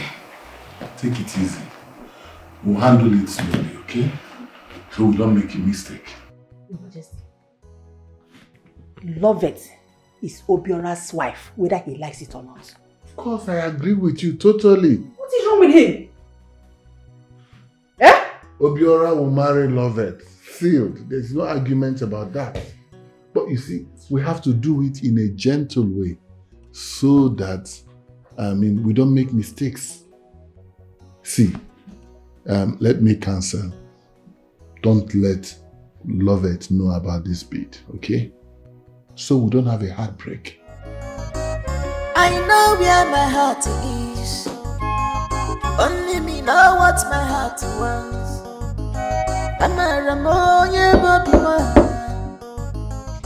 Take it easy. We'll handle it slowly, okay? So we don't make a mistake. Your Majesty. Lovett is Obiora's wife, whether he likes it or not. Of course, I agree with you totally. What is wrong with him? Obiora will marry Lovett. Sealed. There's no argument about that. But you see, we have to do it in a gentle way so that, we don't make mistakes. See, let me cancel. Don't let Lovett know about this bead, okay? So we don't have a heartbreak. I know where my heart is. Only me know what my heart wants.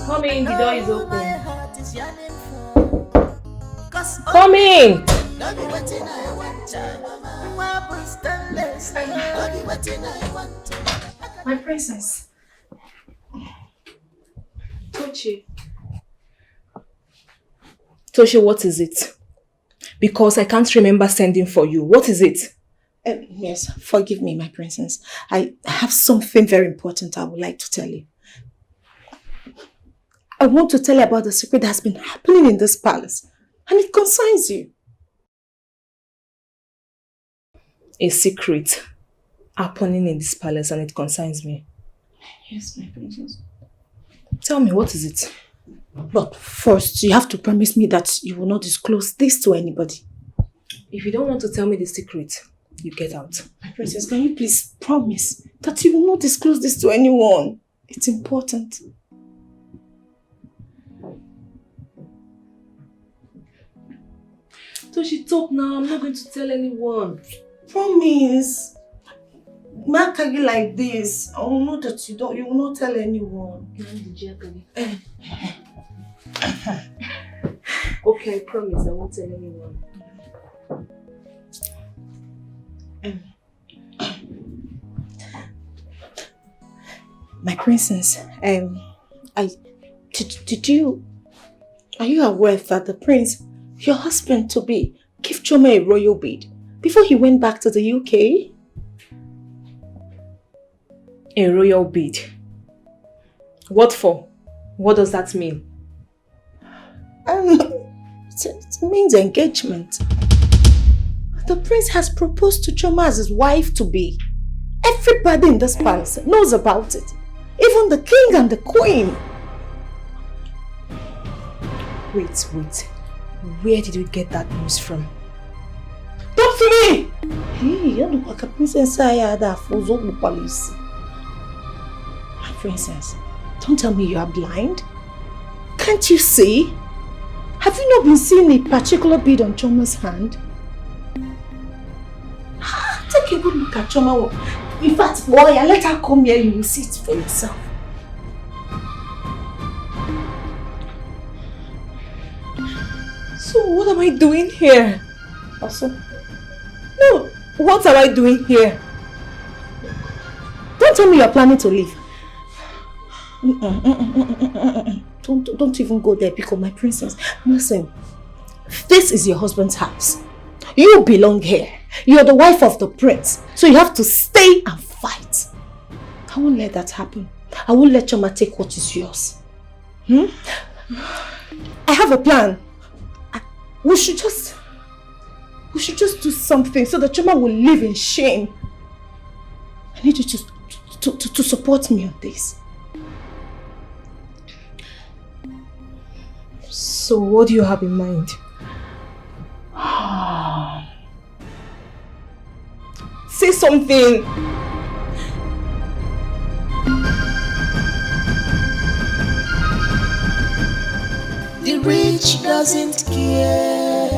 Come in, the door is open. Come in! My princess, Tochi. Toshi, what is it? Because I can't remember sending for you. What is it? Yes, forgive me, my princess. I have something very important I would like to tell you. I want to tell you about the secret that has been happening in this palace. And it concerns you. A secret happening in this palace and it concerns me. Yes, my princess. Tell me, what is it? But first, you have to promise me that you will not disclose this to anybody. If you don't want to tell me the secret, you get out. My princess, can you please promise that you will not disclose this to anyone? It's important. Toshi, talk now. I'm not going to tell anyone. Promise. Mark you like this. I will know that you will not tell anyone. Okay, I promise I won't tell anyone. My princess, are you aware that the prince, your husband to be, gave Choma a royal bead before he went back to the UK? A royal bead? What for? What does that mean? It means engagement. The prince has proposed to Choma as his wife to be. Everybody in this palace knows about it. Even the king and the queen. Wait. Where did you get that news from? Talk to me! Hey, you look like a princess. My princess, don't tell me you are blind. Can't you see? Have you not been seeing a particular bead on Choma's hand? Take a good look at Choma. In fact, boy, let her come here, you will see it for yourself. So what am I doing here? Also? No, what am I doing here? Don't tell me you're planning to leave. Don't even go there, because my princess, listen, this is your husband's house. You belong here. You're the wife of the prince, so you have to stay and fight. I won't let that happen. I won't let Choma take what is yours. I have a plan. We should just do something so that Choma will live in shame. I need you to support me on this. So what do you have in mind? Say something. The rich doesn't care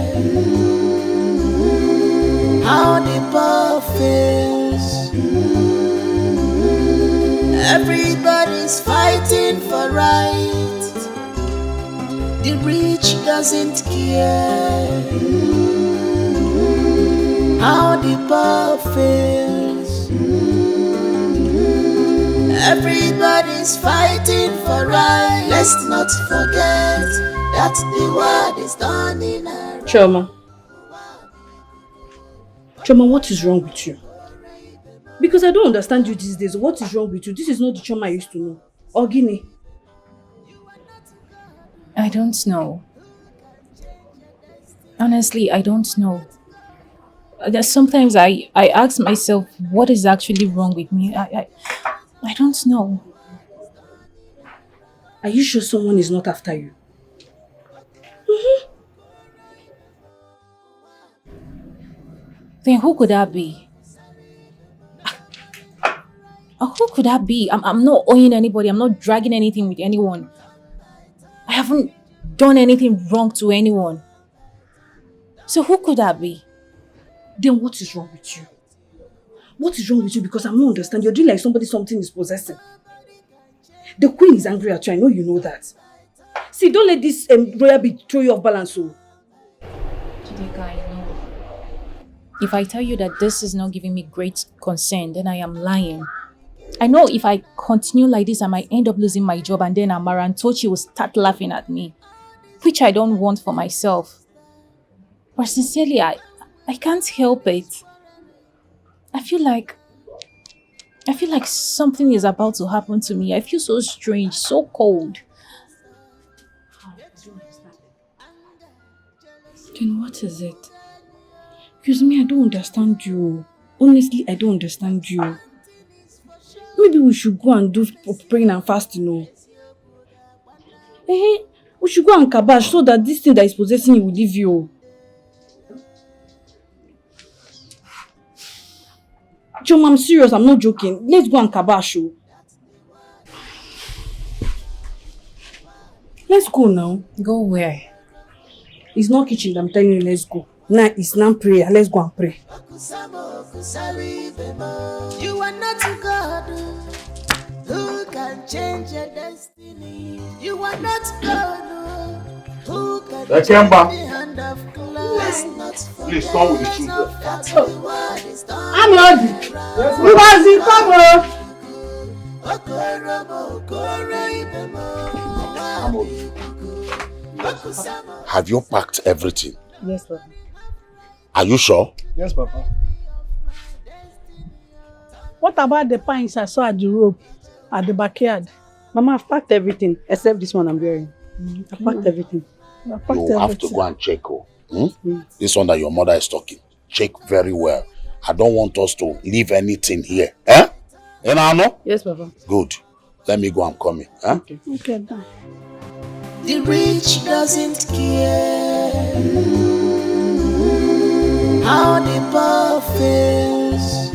how the poor feels. Everybody's fighting for right. The rich doesn't care how the poor feels. Everybody's fighting for right. Let's not forget that the world is turning around. Choma, what is wrong with you? Because I don't understand you these days. What is wrong with you? This is not the Choma I used to know. Or Guinea. I don't know. Honestly, I don't know. Sometimes I ask myself what is actually wrong with me. I don't know. Are you sure someone is not after you? Then who could that be? Who could that be? I'm not owing anybody. I'm not dragging anything with anyone. I haven't done anything wrong to anyone. So who could that be? Then what is wrong with you? What is wrong with you? Because I'm not understanding. You're doing like something is possessing. The queen is angry at you. I know you know that. See, don't let this royal bead throw you off balance. So. Chideka, I know. If I tell you that this is not giving me great concern, then I am lying. I know if I continue like this, I might end up losing my job, and then Amara and Tochi will start laughing at me, which I don't want for myself. But sincerely, I can't help it. I feel like something is about to happen to me. I feel so strange, so cold. Then what is it? Because me, I don't understand you. Honestly, I don't understand you. Maybe we should go and do praying and fasting, we should go and kabash so that this thing that is possessing you will leave you. Chum, I'm serious, I'm not joking. Let's go and kabash. Let's go now. Go where? It's not kitchen, I'm telling you, let's go. Now it's now prayer, let's go and pray. You are not a God who can change your destiny. You are not God who can change the hand of God. Please come with the children. I'm ready. Have you packed everything? Yes, Papa. Are you sure? Yes, Papa. What about the pines I saw at the rope at the backyard? Mama, I've packed everything except this one I'm wearing. I've packed everything. You have to go and check. This one that your mother is talking. Check very well. I don't want us to leave anything here. You know? Yes, Papa. Good. Let me go. I'm coming. Okay, done. The rich doesn't care how the poor feels.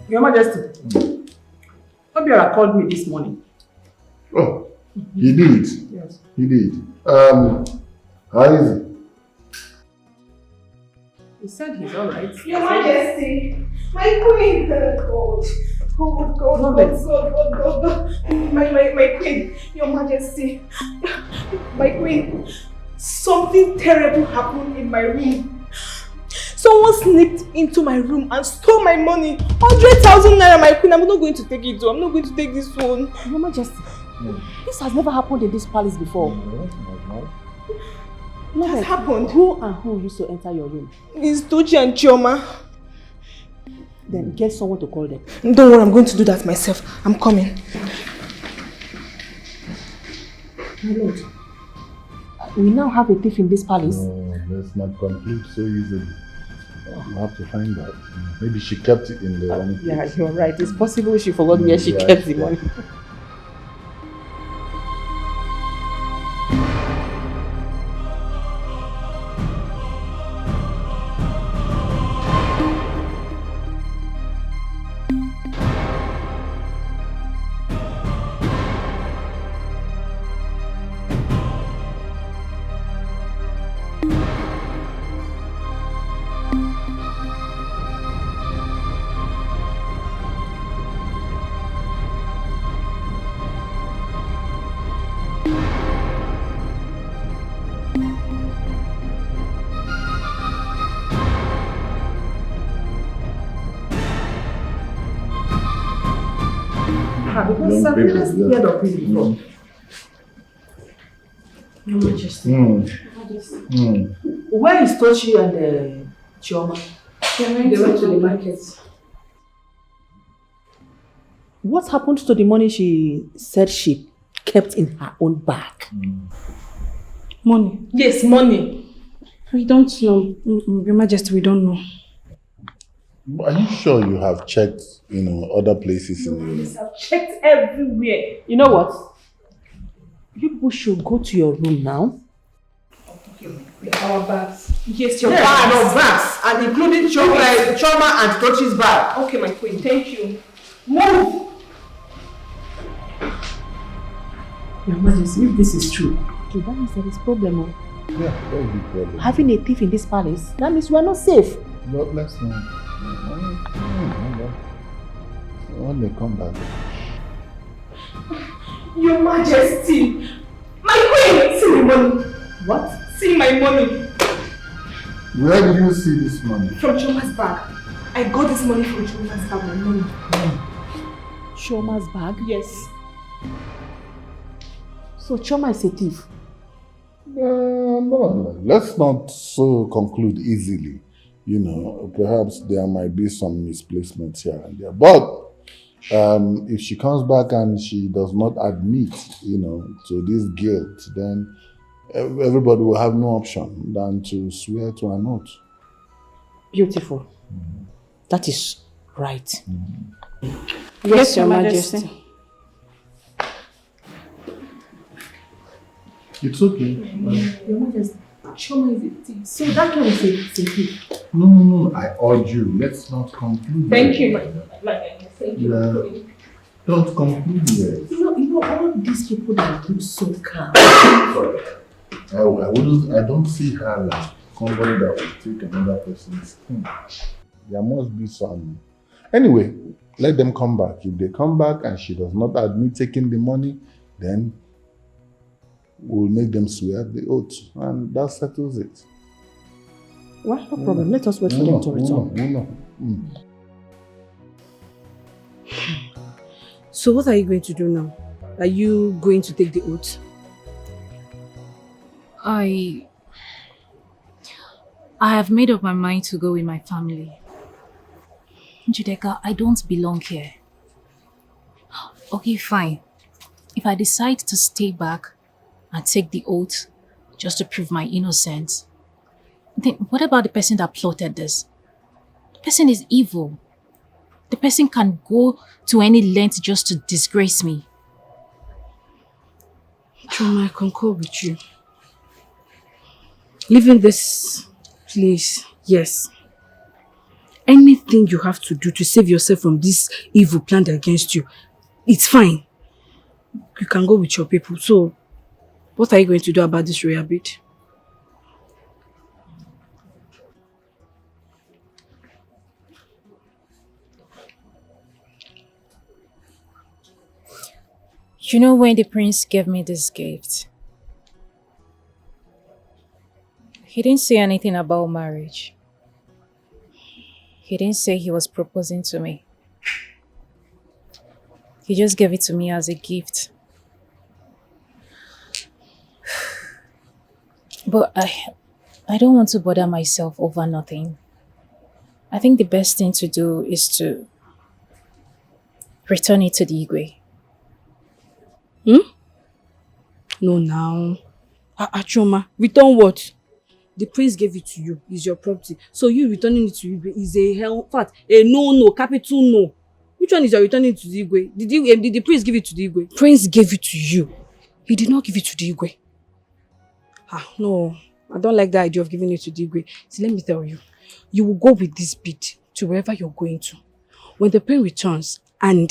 Your Majesty, Obiora called me this morning. Oh, he did? Yes. He did. How is he? He said he's alright. Your Majesty, my queen. God. My queen, Your Majesty, my queen. Something terrible happened in my room. Someone sneaked into my room and stole my money. 100,000 naira, my queen. I'm not going to take it though. I'm not going to take this one. Your Majesty, this has never happened in this palace before. What has happened? Who used to enter your room? It's Tochi and Chioma. Then get someone to call them. Don't worry, I'm going to do that myself. I'm coming. My lord, we now have a thief in this palace. No, let's not conclude so easily. We'll have to find out. Maybe she kept it in the wrong place. Yeah, you're right. It's possible she forgot where she kept the money. Because I've never scared of him before. Your Majesty. Where is Tochi and Chioma? They went to the market. What happened to the money she said she kept in her own bag? Money. Yes, money. We don't know. Your Majesty, we don't know. Are you sure you have checked, other places in the room? I've checked everywhere. You know what? You people should go to your room now. Our bags. Yes, your Yes, bags. your bags, and including Choma and Tochi's bag. Okay, my queen, thank you. Move! Your Majesty, if this is true, Okay, that means there is problem. Oh. Yeah, that will be problem. Having a thief in this palace, that means we are not safe. But let's not. When they come back. Your Majesty! My queen! See my money! What? See my money! Where did you see this money? From Choma's bag. I got this money from Choma's bag, my money. Choma's bag? Yes. So Choma is a thief? No, let's not so conclude easily. You know, perhaps there might be some misplacements here and there. But if she comes back and she does not admit, to this guilt, then everybody will have no option than to swear to an oath. Beautiful. That is right. Yes, Your Majesty. It's okay. Your Majesty, Choma is a thief. So that can say it's a thief. No, I urge you, let's not conclude. Thank you, my thank you. Yeah. Don't conclude yet. You know, all these people that look so calm. Sorry. I don't see her like somebody that will take another person's thing. There must be some. Anyway, let them come back. If they come back and she does not admit taking the money, then we'll make them swear the oath, and that settles it. Well, no problem. Let us wait for them to return. So what are you going to do now? Are you going to take the oath? I have made up my mind to go with my family. Judeka, I don't belong here. Okay, fine. If I decide to stay back and take the oath just to prove my innocence, then what about the person that plotted this? The person is evil. The person can go to any length just to disgrace me. Choma, I concur with you. Leaving this place, yes. Anything you have to do to save yourself from this evil planned against you, it's fine. You can go with your people. So, what are you going to do about this royal bead? You know, when the prince gave me this gift, he didn't say anything about marriage. He didn't say he was proposing to me. He just gave it to me as a gift. But I don't want to bother myself over nothing. I think the best thing to do is to return it to the Igwe. No, now. Choma, return what? The prince gave it to you. It's your property. So you returning it to Igwe is a hell fact. A no, capital no. Which one is your returning it to the Igwe? Did the prince give it to the Igwe? Prince gave it to you. He did not give it to the Igwe. No. I don't like the idea of giving it to the Igwe. See, let me tell you. You will go with this bead to wherever you're going to. When the prince returns, and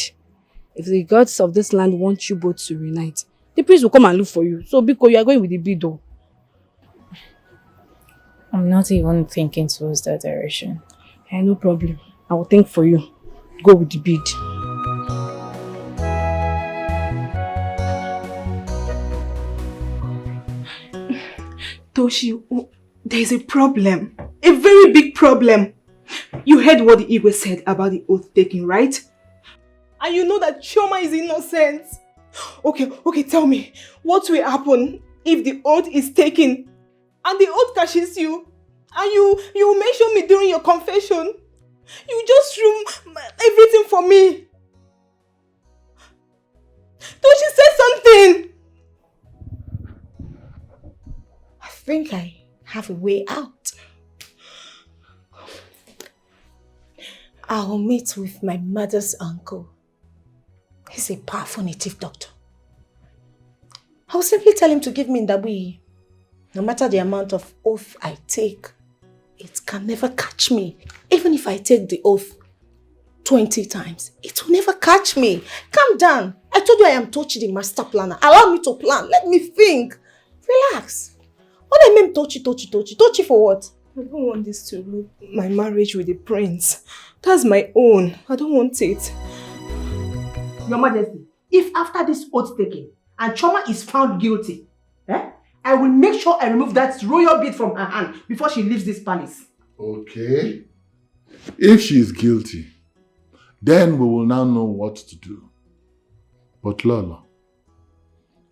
if the gods of this land want you both to reunite, the prince will come and look for you. So, because you are going with the bead though. I'm not even thinking towards that direction. No problem. I will think for you. Go with the bead. Toshi, there is a problem. A very big problem. You heard what the Igwe said about the oath taking, right? And you know that Choma is innocent. Okay, tell me. What will happen if the oath is taken and the oath catches you? And you mentioned me during your confession. You just ruined everything for me. Toshi, say something. I think I have a way out. I'll meet with my mother's uncle. He's a powerful native doctor. I'll simply tell him to give me Ndabuyi. No matter the amount of oath I take, it can never catch me. Even if I take the oath 20 times, it will never catch me. Calm down. I told you I am Tochi, the master planner. Allow me to plan. Let me think. Relax. What do I mean Tochi? Tochi for what? I don't want this to look my marriage with the prince. That's my own. I don't want it. Your Majesty, if after this oath taking and Choma is found guilty, I will make sure I remove that royal bead from her hand before she leaves this palace. Okay. If she is guilty, then we will now know what to do. But Lola,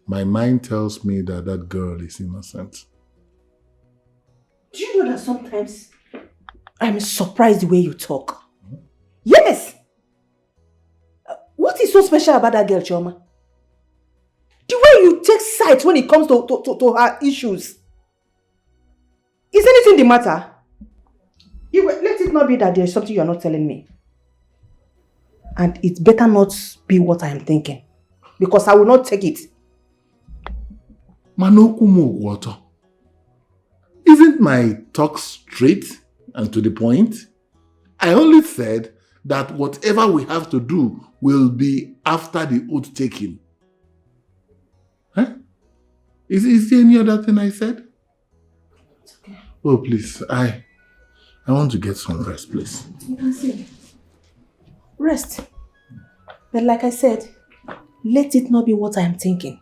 my mind tells me that that girl is innocent. Do you know that sometimes I'm surprised the way you talk? Yes! What is so special about that girl, Choma? The way you take sides when it comes to her issues. Is anything the matter? Let it not be that there's something you're not telling me. And it better not be what I am thinking. Because I will not take it. Manokumu Isn't my talk straight and to the point? I only said that whatever we have to do will be after the oath taking. Huh? Is there any other thing I said? Okay. Oh, please, I want to get some rest, please. You can see. Rest. But like I said, let it not be what I am thinking.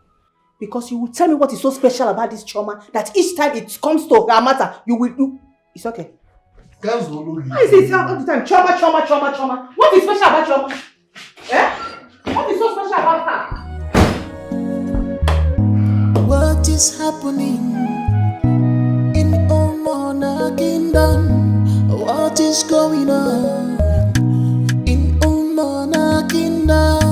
Because you will tell me what is so special about this Choma that each time it comes to her matter, you will do. It's okay. Why is it all the time? Choma. What is special about Choma? What is so special about her? What is happening in Omona Kingdom? What is going on in Omona Kingdom?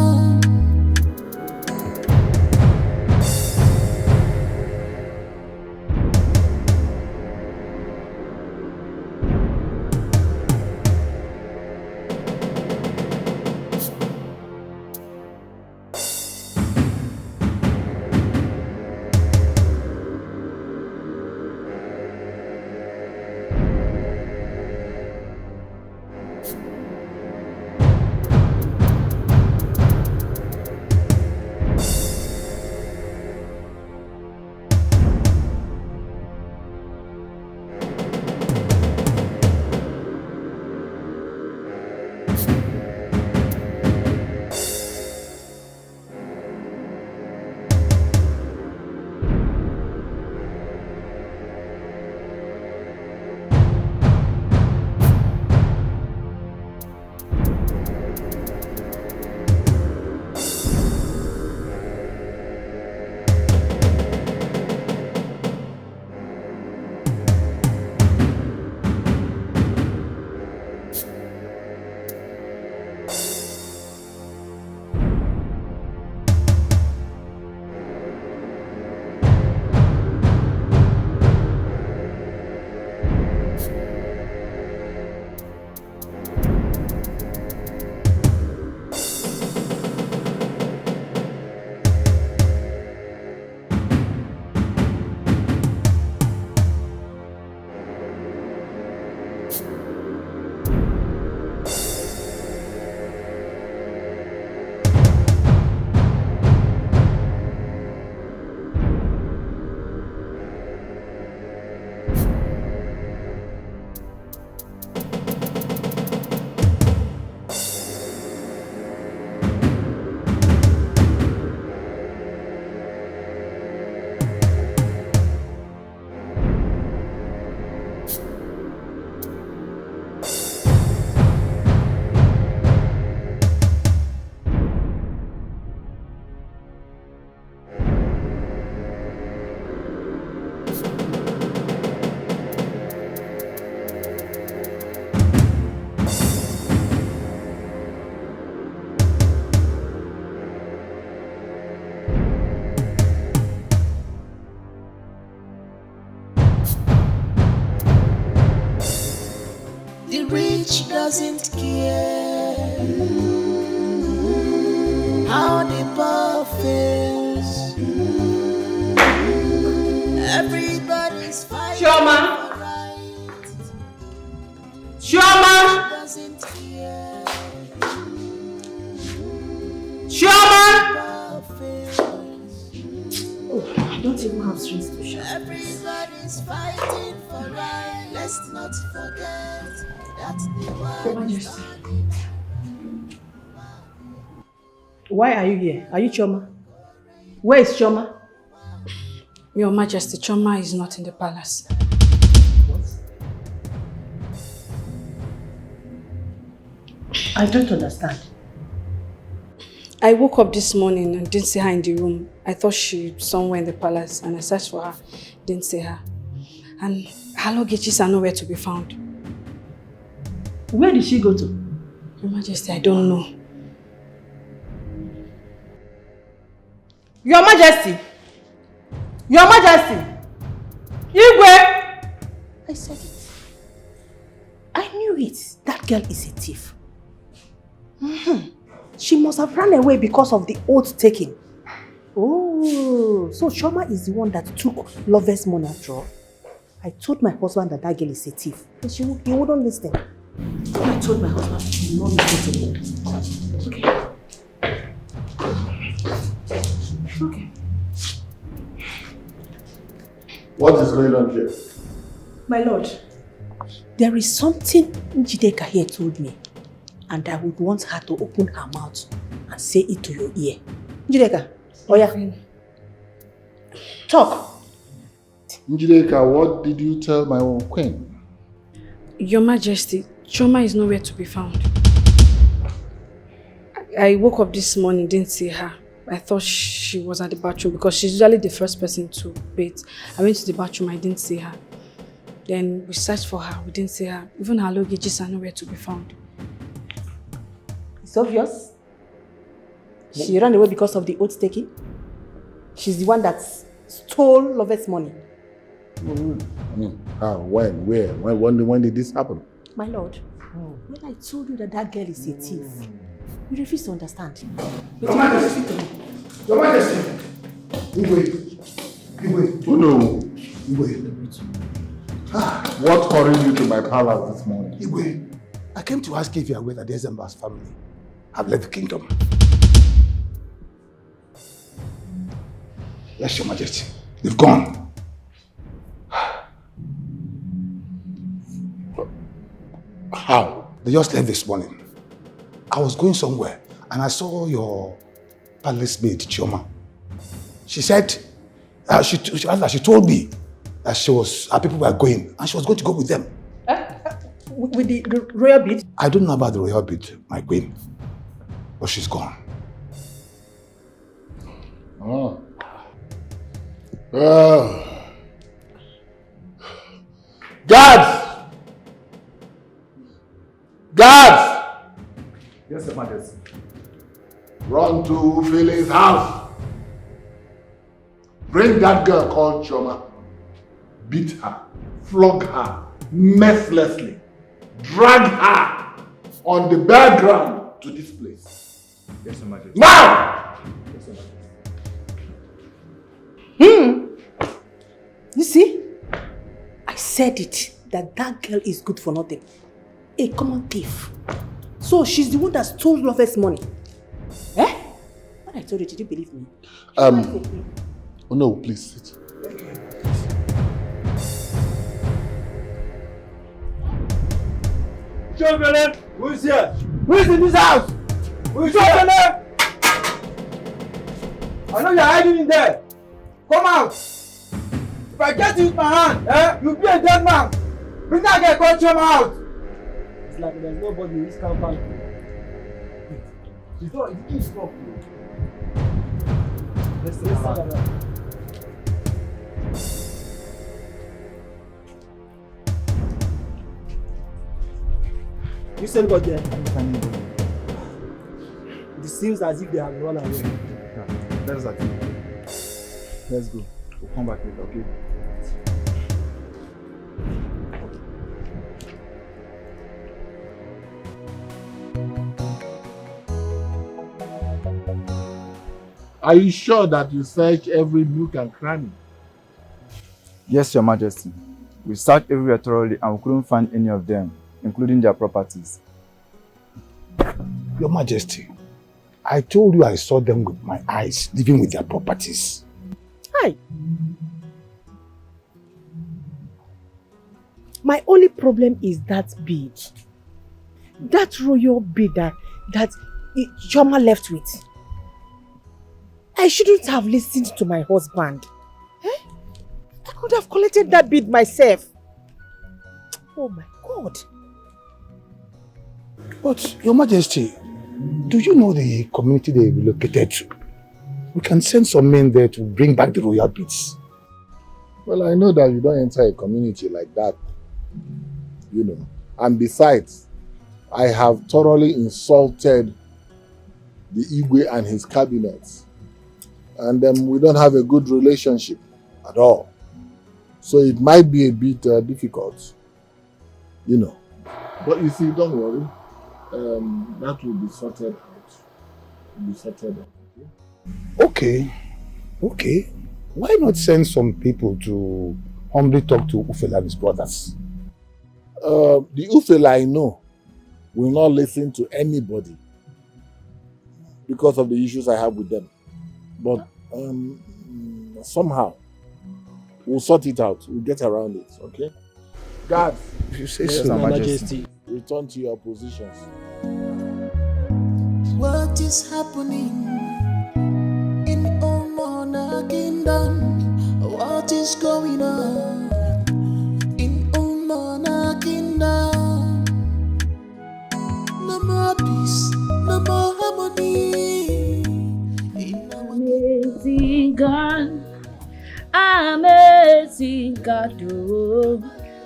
Rich doesn't care how the poor feels. Everybody Everybody's fighting Chioma? for right. Chioma? Doesn't care. Chioma? Oh, I don't even have strength to shout. Everybody's fighting for right. Let's not forget that the world is turning. Why are you here? Are you Chioma? Where is Chioma? Your Majesty, Chioma is not in the palace. I don't understand. I woke up this morning and didn't see her in the room. I thought she was somewhere in the palace and I searched for her, didn't see her. And her luggages are nowhere to be found. Where did she go to? Your Majesty, I don't know. Your Majesty! Your Majesty! Igwe! I said it. I knew it. That girl is a thief. She must have run away because of the oath taking. Oh, so Chioma is the one that took Lover's money after all. I told my husband that that girl is a thief. But he wouldn't listen. I told my husband he would not listen to me. Okay. What is going on here? My lord, there is something Njideka here told me, and I would want her to open her mouth and say it to your ear. Njideka, Oya, talk. Njideka, what did you tell my own queen? Your Majesty, Chioma is nowhere to be found. I woke up this morning, didn't see her. I thought she was at the bathroom because she's usually the first person to bathe. I went to the bathroom, I didn't see her. Then we searched for her, we didn't see her. Even her luggages are nowhere to be found. It's obvious. She ran away because of the oath taking. She's the one that stole Lover's money. How? When? Where? When did this happen? My lord, when I told you that that girl is a thief, you refuse to understand. Your Majesty! Your Majesty! Igwe! Oh no! Igwe! What hurried you to my palace this morning? Igwe, I came to ask if you are aware that the Ezemba's family have left the kingdom. Yes, Your Majesty. They've gone. How? They just left this morning. I was going somewhere and I saw your palace maid, Chioma. She said, she told me that her people were going and she was going to go with them. With the royal bead? I don't know about the royal bead, my queen, but she's gone. Oh. Guards! Guards! Yes, Your Majesty. Run to Philly's house. Bring that girl called Chioma. Beat her, flog her mercilessly, drag her on the bare ground to this place. Yes, Your Majesty. Now! Yes, Your Majesty. You see? I said it, that girl is good for nothing. A common thief. So she's the one that stole Lover's money. Eh? When I told you, did you believe me? Oh no, please sit. Children, who is here? Who is in this house? Who is children? I know you're hiding in there. Come out. If I get you with my hand, you'll be a dead man. Bring that guy called Chioma out. It's like there's nobody in this compound. It's not, it's not. Let's see that. You still got there? It seems as if they have run away. Let's go. We'll come back later, okay? Are you sure that you search every nook and cranny? Yes, Your Majesty. We searched everywhere thoroughly and we couldn't find any of them, including their properties. Your Majesty, I told you I saw them with my eyes, living with their properties. Hi. My only problem is that bead. That royal bead that Choma left with. I shouldn't have listened to my husband. I could have collected that bead myself. Oh my God. But, Your Majesty, do you know the community they relocated to? We can send some men there to bring back the royal beads. Well, I know that you don't enter a community like that, you know. And besides, I have thoroughly insulted the Igwe and his cabinets. And we don't have a good relationship at all. So it might be a bit difficult, you know. But you see, don't worry. That will be sorted out. Okay. Why not send some people to humbly talk to Ufela and his brothers? The Ufela I know will not listen to anybody because of the issues I have with them. But somehow we'll sort it out. We'll get around it, okay? Guards, if you say yes, so, Your Majesty. Return to your positions. What is happening in Umona Kingdom? What is going on in Umona Kingdom? No more peace, no more harmony. Amazing God, amazing God, oh,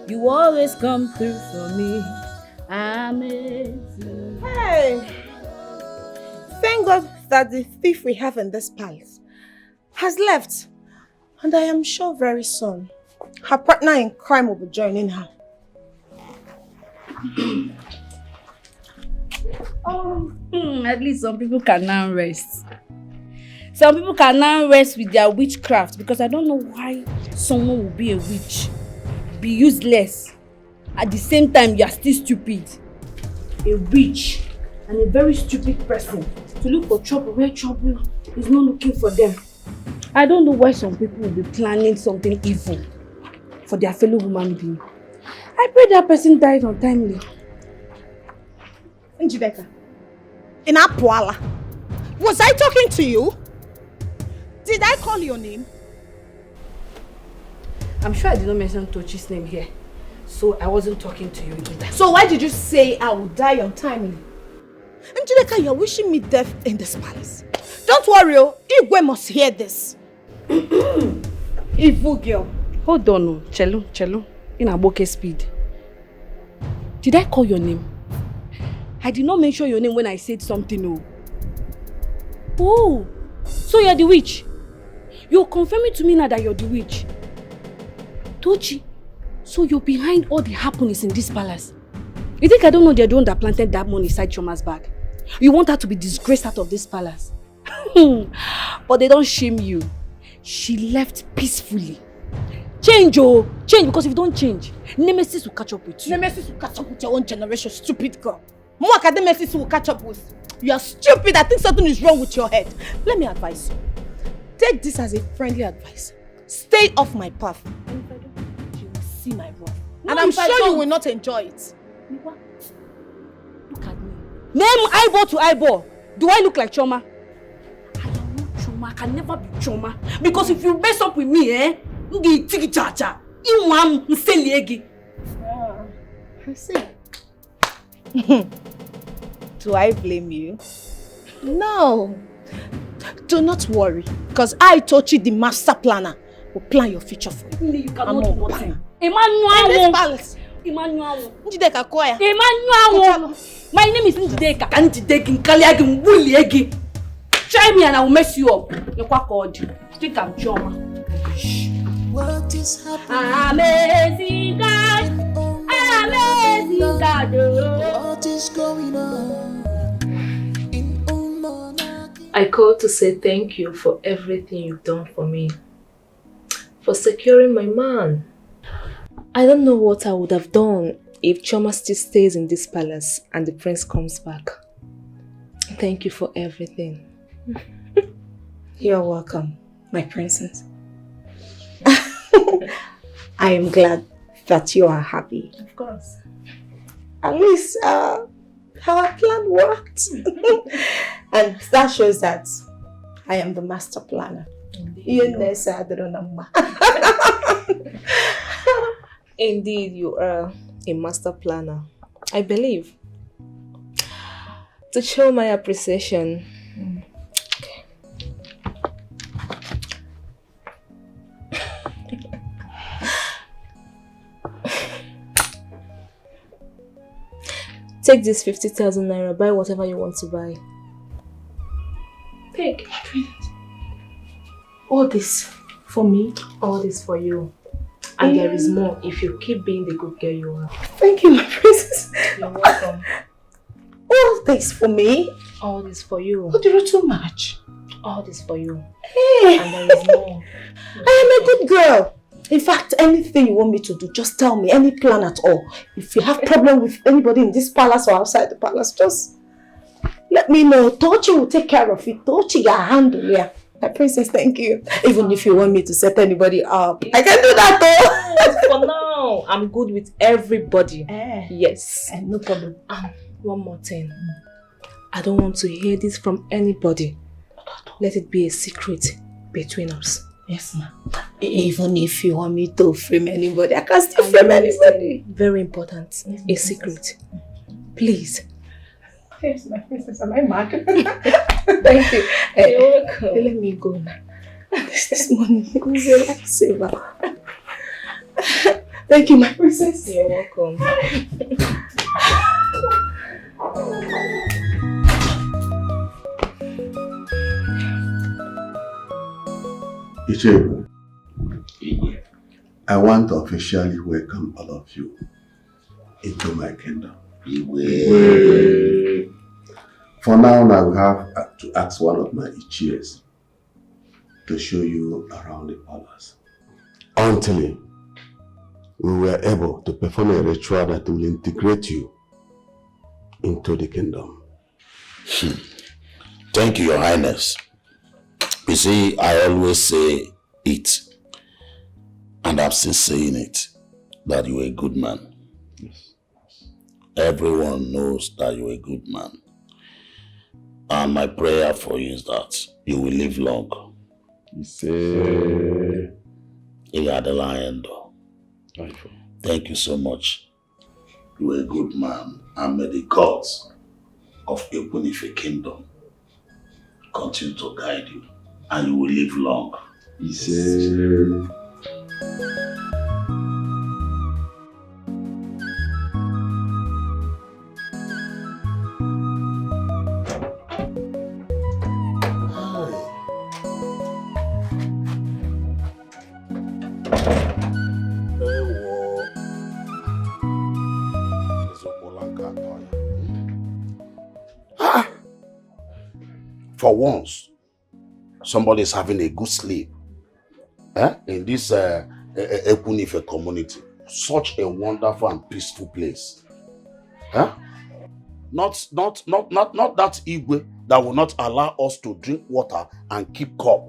you always come through for me. Amazing. Hey! Thank God that the thief we have in this palace has left. And I am sure very soon her partner in crime will be joining her. At least some people can now rest. Some people can now rest with their witchcraft, because I don't know why someone will be a witch, be useless. At the same time, you are still stupid. A witch and a very stupid person to look for trouble where trouble is not looking for them. I don't know why some people will be planning something evil for their fellow human being. I pray that person died untimely. Njideka, in Apuala, was I talking to you? Did I call your name? I'm sure I did not mention Tochi's name here, so I wasn't talking to you either. So why did you say I would die untimely? Njideka, you're wishing me death in this palace. Don't worry, Igwe must hear this. Evil girl. Hold on, Chelo, in Aboke speed. Did I call your name? I did not mention your name when I said something, Oh, so you're the witch? You're confirming to me now that you're the witch. Tochi, so you're behind all the happenings in this palace? You think I don't know they're the one that planted that money inside Choma's bag? You want her to be disgraced out of this palace? But they don't shame you. She left peacefully. Change, change, because if you don't change, Nemesis will catch up with you. Nemesis will catch up with your own generation, stupid girl. More Nemesis will catch up with. You are stupid. I think something is wrong with your head. Let me advise you. Take this as a friendly advice. Stay off my path. And if I don't, you will see my wrath. And I'm sure you will not enjoy it. Look at me. Name eyeball to eyeball. Do I look like Choma? I am not Choma. I can never be Choma. Because if you mess up with me, I see. Do I blame you? No. Do not worry. Because I, Tochi, the master planner, will plan your future for you. You cannot do nothing. Emmanuel. Njideka Koya. Emmanuel. My name is Njideka. Try me and I will mess you up. You're quite called. Think I'm Choma. What is happening? Amazing God. Amazing God. What is going on in Umona? I called to say thank you for everything you've done for me. for securing my man. I don't know what I would have done if Choma still stays in this palace and the prince comes back. Thank you for everything. You're welcome, my princess. I am glad that you are happy. Of course. At least our plan worked. And that shows that I am the master planner. Indeed, you are a master planner. I believe. To show my appreciation. Take this 50,000 naira, buy whatever you want to buy. Take. All this for me, all this for you. And there is more if you keep being the good girl you are. Thank you, my princess. You're welcome. All this for me? All this for you. Oh, you're too much. All this for you. Hey. And there is more. I am a good girl. In fact, anything you want me to do, just tell me, any plan at all. If you have problem with anybody in this palace or outside the palace, just let me know. Tochi will take care of it. Tochi will handle it. Yeah. My princess, thank you. Even if you want me to set anybody up, I can do that though. For now, I'm good with everybody. Yes. No problem. One more thing. I don't want to hear this from anybody. Let it be a secret between us. Yes, ma'am. Even if you want me to frame anybody, I can still frame anybody. Very important. A secret. Please. Yes, my princess. Am I mad? Thank you. You're welcome. Let me go now. This morning, saver. Thank you, my princess. You're welcome. Ichebe, I want to officially welcome all of you into my kingdom. For now, I will have to ask one of my Ichies to show you around the palace. Until we were able to perform a ritual that will integrate you into the kingdom. Thank you, Your Highness. You see, I always say it, and I'm still saying it, that you're a good man. Yes. Everyone knows that you're a good man. And my prayer for you is that you will live long. You say... You are the lion, though. Thank you so much. You are a good man, and may the gods of Ekunife Kingdom continue to guide you, and you will live long. You say... For once, somebody is having a good sleep in this Ekunife community. Such a wonderful and peaceful place. Not that Igwe that will not allow us to drink water and keep cup.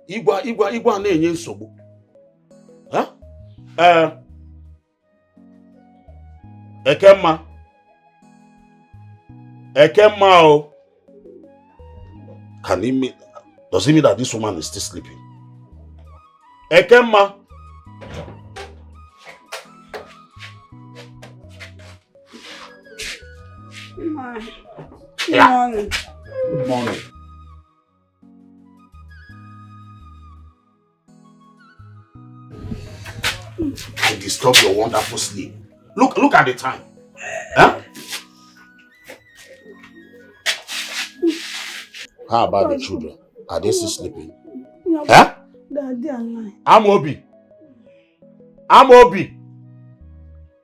Igwe na-enye nsogbu. Ekemma o. Can he mean, does it mean that this woman is still sleeping? Ekemma. Good morning. Good morning. I disturb your wonderful sleep. Look at the time. How about the children? Are they still sleeping? Daddy and Amobi.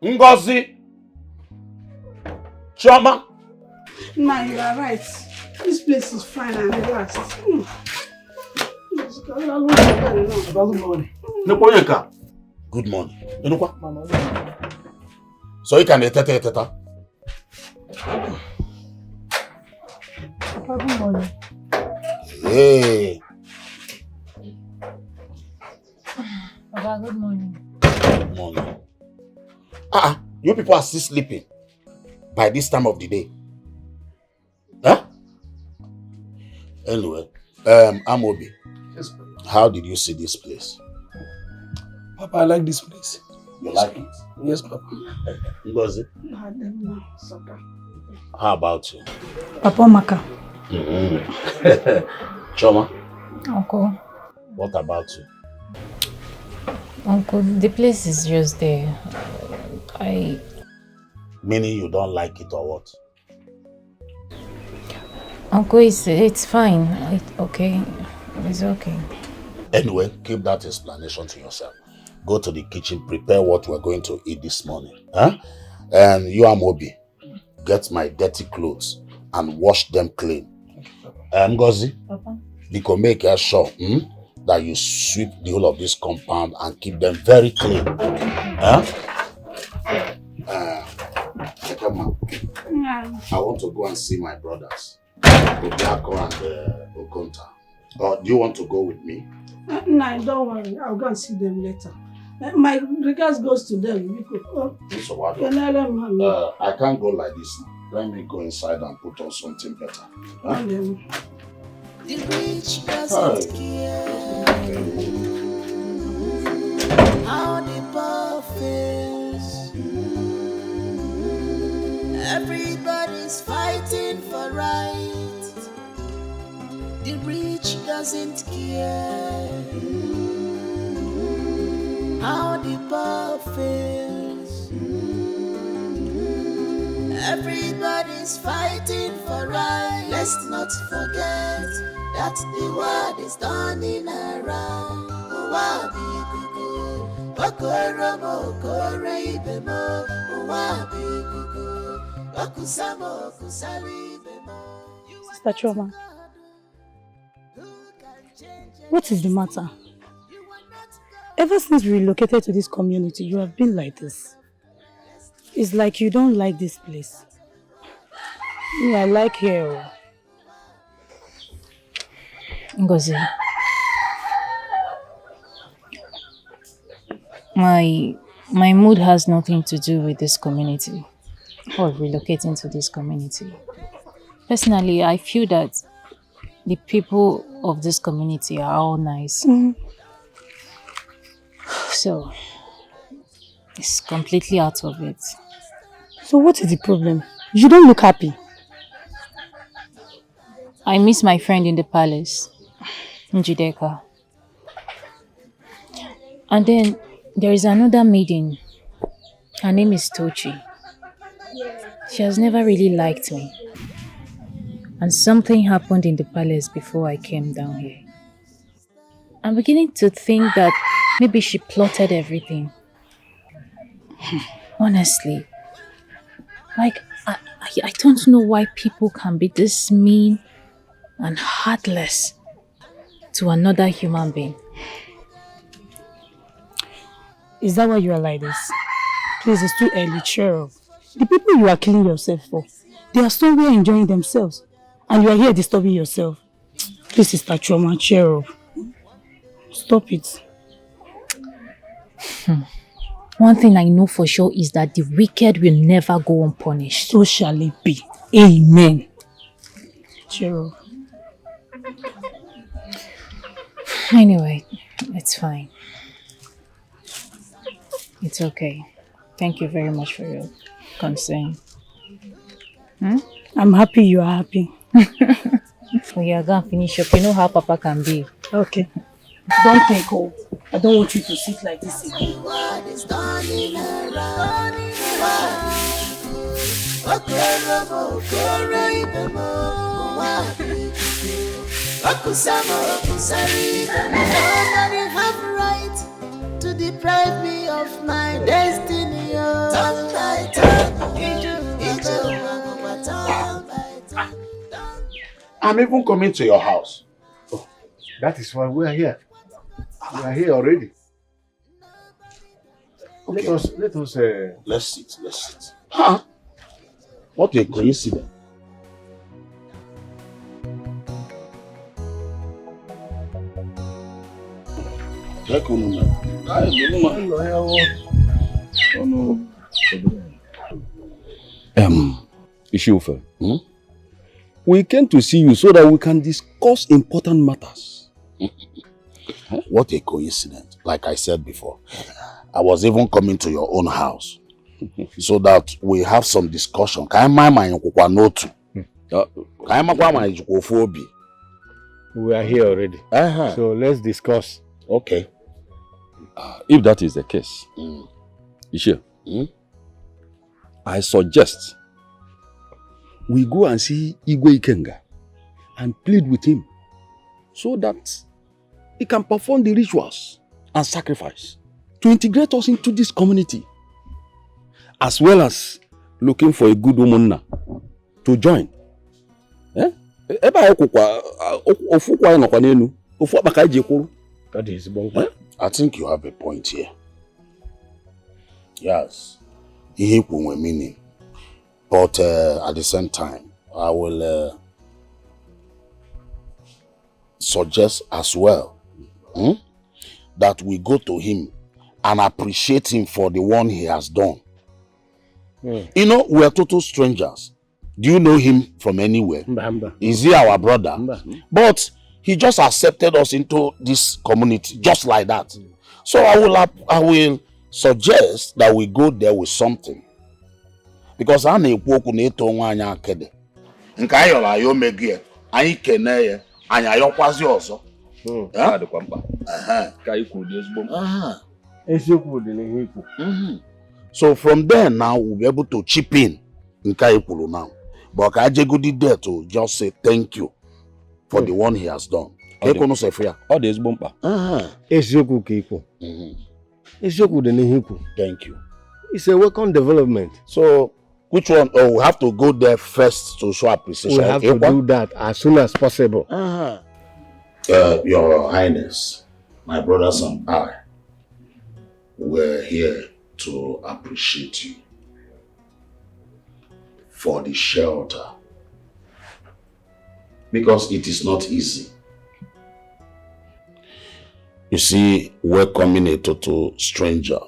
Ngozi. Chioma. Ma, you are right. This place is fine and relaxed. Good morning. Good morning. You know what? So you can teta. Papa, good morning. Hey. Papa, good morning. Good morning. You people are still sleeping by this time of the day. Huh? Anyway, Amobi. Yes, Papa. How did you see this place? Papa, I like this place. You like it? Yes, Papa. Ngozi, how about you? Papa Maka. Choma, Uncle. what about you? Uncle, the place is just there. Meaning you don't like it or what? Uncle, it's fine. Okay. It's okay. Anyway, keep that explanation to yourself. Go to the kitchen, prepare what we're going to eat this morning. Huh? And you, Amobi, get my dirty clothes and wash them clean. Ngozi, because make sure that you sweep the whole of this compound and keep them very clean. Huh? Come on. I want to go and see my brothers, Obiako and Okonta. Or do you want to go with me? No, don't worry. I'll go and see them later. My regards goes to them. So what? I can't go like this. Let me go inside and put on something better. Huh? The rich doesn't care how the poor feels. Everybody's fighting for right. The rich doesn't care how the poor feels. Everybody's fighting for right. Let's not forget that the world is turning around. Uwabi kuku, okoromo okore ibemo. Uwabi kuku, okusamo okusari ibemo. Sister Choma, what is the matter? Ever since we relocated to this community, you have been like this. It's like you don't like this place. I like here. Ngozi, my mood has nothing to do with this community or relocating to this community. Personally, I feel that the people of this community are all nice. So, it's completely out of it. So what is the problem? You don't look happy. I miss my friend in the palace, Njideka. And then there is another maiden. Her name is Tochi. She has never really liked me. And something happened in the palace before I came down here. I'm beginning to think that maybe she plotted everything. Honestly. Like, I don't know why people can be this mean and heartless to another human being. Is that why you are like this? Please, it's too early, cheer up. The people you are killing yourself for, they are somewhere enjoying themselves. And you are here disturbing yourself. Please, Sister Choma, cheer up. Stop it. One thing I know for sure is that the wicked will never go unpunished. So shall it be. Amen. Cheer up. Anyway, it's fine. It's okay. Thank you very much for your concern. I'm happy you are happy. We are going to finish up. You know how Papa can be. Okay. Don't take hold. I don't want you to sit like this again. Nobody have right to deprive me of my destiny. Turn by turn, I'm even coming to your house. Oh, that is why we are here. We are here already. Okay. Let us. Let's sit. Huh? What a coincidence. Ishufe, we came to see you so that we can discuss important matters. What a coincidence. Like I said before, I was even coming to your own house so that we have some discussion. We are here already. So let's discuss. Okay. If that is the case, Ishe, I suggest we go and see Igwe Ikenga and plead with him so that he can perform the rituals and sacrifice to integrate us into this community, as well as looking for a good woman to join. That is I think you have a point here. Yes, meaning. But at the same time, I will suggest as well that we go to him and appreciate him for the one he has done. You know, we are total strangers. Do you know him from anywhere? Is he our brother? But he just accepted us into this community just like that. So I will suggest that we go there with something. Because I na-ekwu okwu na eto nwa anya akede. Nke ayọrọ ayo megie, anyị kene ye, anyị ayọkwazi ọzọ. Adịkwa mkpa. Ka ikwu dị ezigbo mkpa. Eziokwu dị n'ihe ikwu. So from there now we'll be able to chip in nke ikwulu now. But ka ajegudi there to just say thank you for the one he has done. Ekono sefia. Ọ dị ezigbo mkpa. Eziokwu ka ikwu. Eziokwu dị n'ihe ikwu. Thank you. It's a welcome development. So which one? Oh, we have to go there first to show appreciation. We have to do that as soon as possible. Your Highness, my brothers and I, we're here to appreciate you for the shelter. Because it is not easy. You see, welcoming a total stranger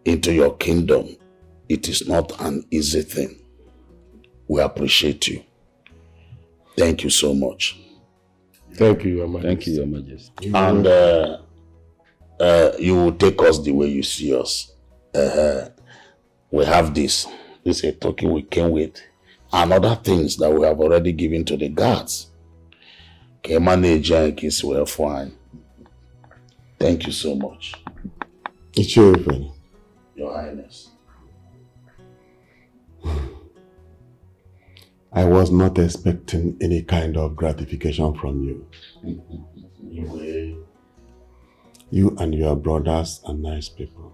into your kingdom, it is not an easy thing. We appreciate you. Thank you so much. Thank you, Your Majesty. Thank you, Your Majesty. And you will take us the way you see us. We have this. This is a token we came with. And other things that we have already given to the guards. Thank you so much. It's your friend. Your Highness. I was not expecting any kind of gratification from you. You and your brothers are nice people.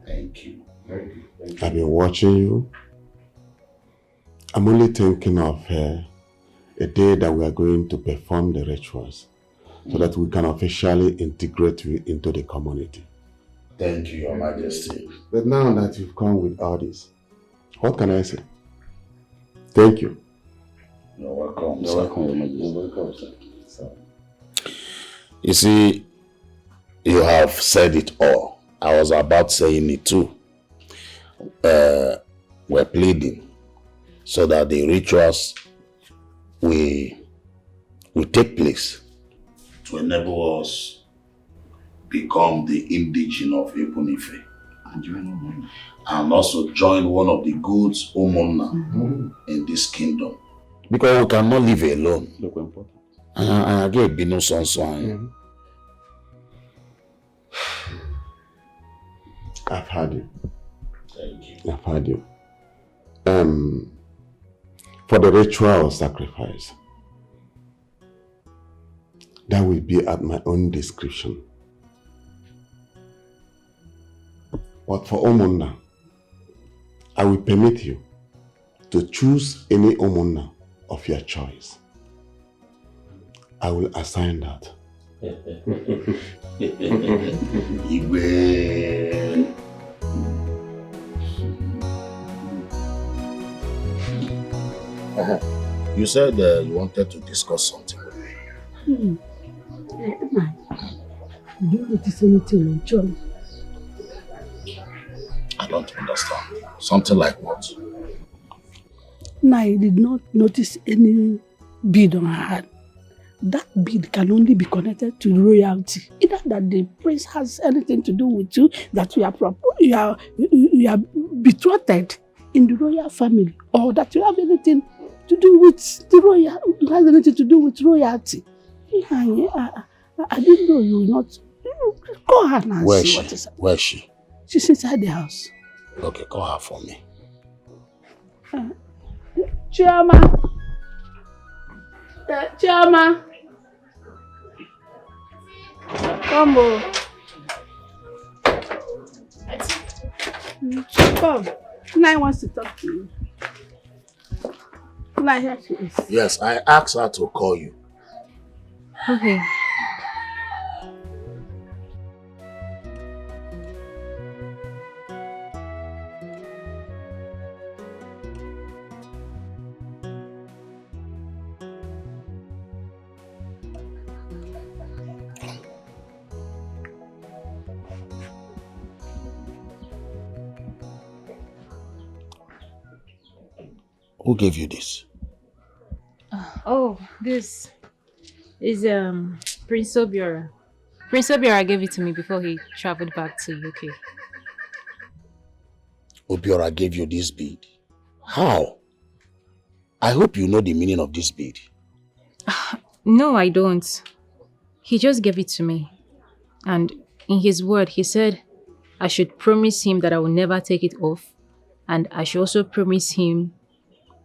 Thank you. I've been watching you. I'm only thinking of a day that we are going to perform the rituals so that we can officially integrate you into the community. Thank you, Your Majesty. But now that you've come with all this, what can I say? Thank you. You're welcome. You're welcome, Your Majesty. You're welcome, sir. You see, you have said it all. I was about saying it too. We're pleading so that the rituals will take place to enable us become the indigene of Ekunife and also join one of the goods Umunna in this kingdom. Because we cannot live alone. I get Bino Sonson. I've heard you. Thank you. I've heard you. For the ritual sacrifice, that will be at my own discretion. But for Umunna, I will permit you to choose any Umunna of your choice. I will assign that. Igwe. You said you wanted to discuss something with me. Emma, you don't notice anything on John? I don't understand. Something like what? No, I did not notice any bead on her hand. That bead can only be connected to royalty. Either that the prince has anything to do with you, that you are betrothed in the royal family, or that you have anything to do with the royal, has anything to do with royalty. I didn't know you will not. Call her and see what is. Where is she? She's inside the house. Okay, call her for me. Chioma. Chioma. Come on. Come. Nai wants to talk to you. Nai, here she is. Yes, I asked her to call you. Okay. Who gave you this? Oh, this is Prince Obiora. Prince Obiora gave it to me before he traveled back to UK. Obiora gave you this bead? How? I hope you know the meaning of this bead. No, I don't. He just gave it to me. And in his word, he said I should promise him that I will never take it off. And I should also promise him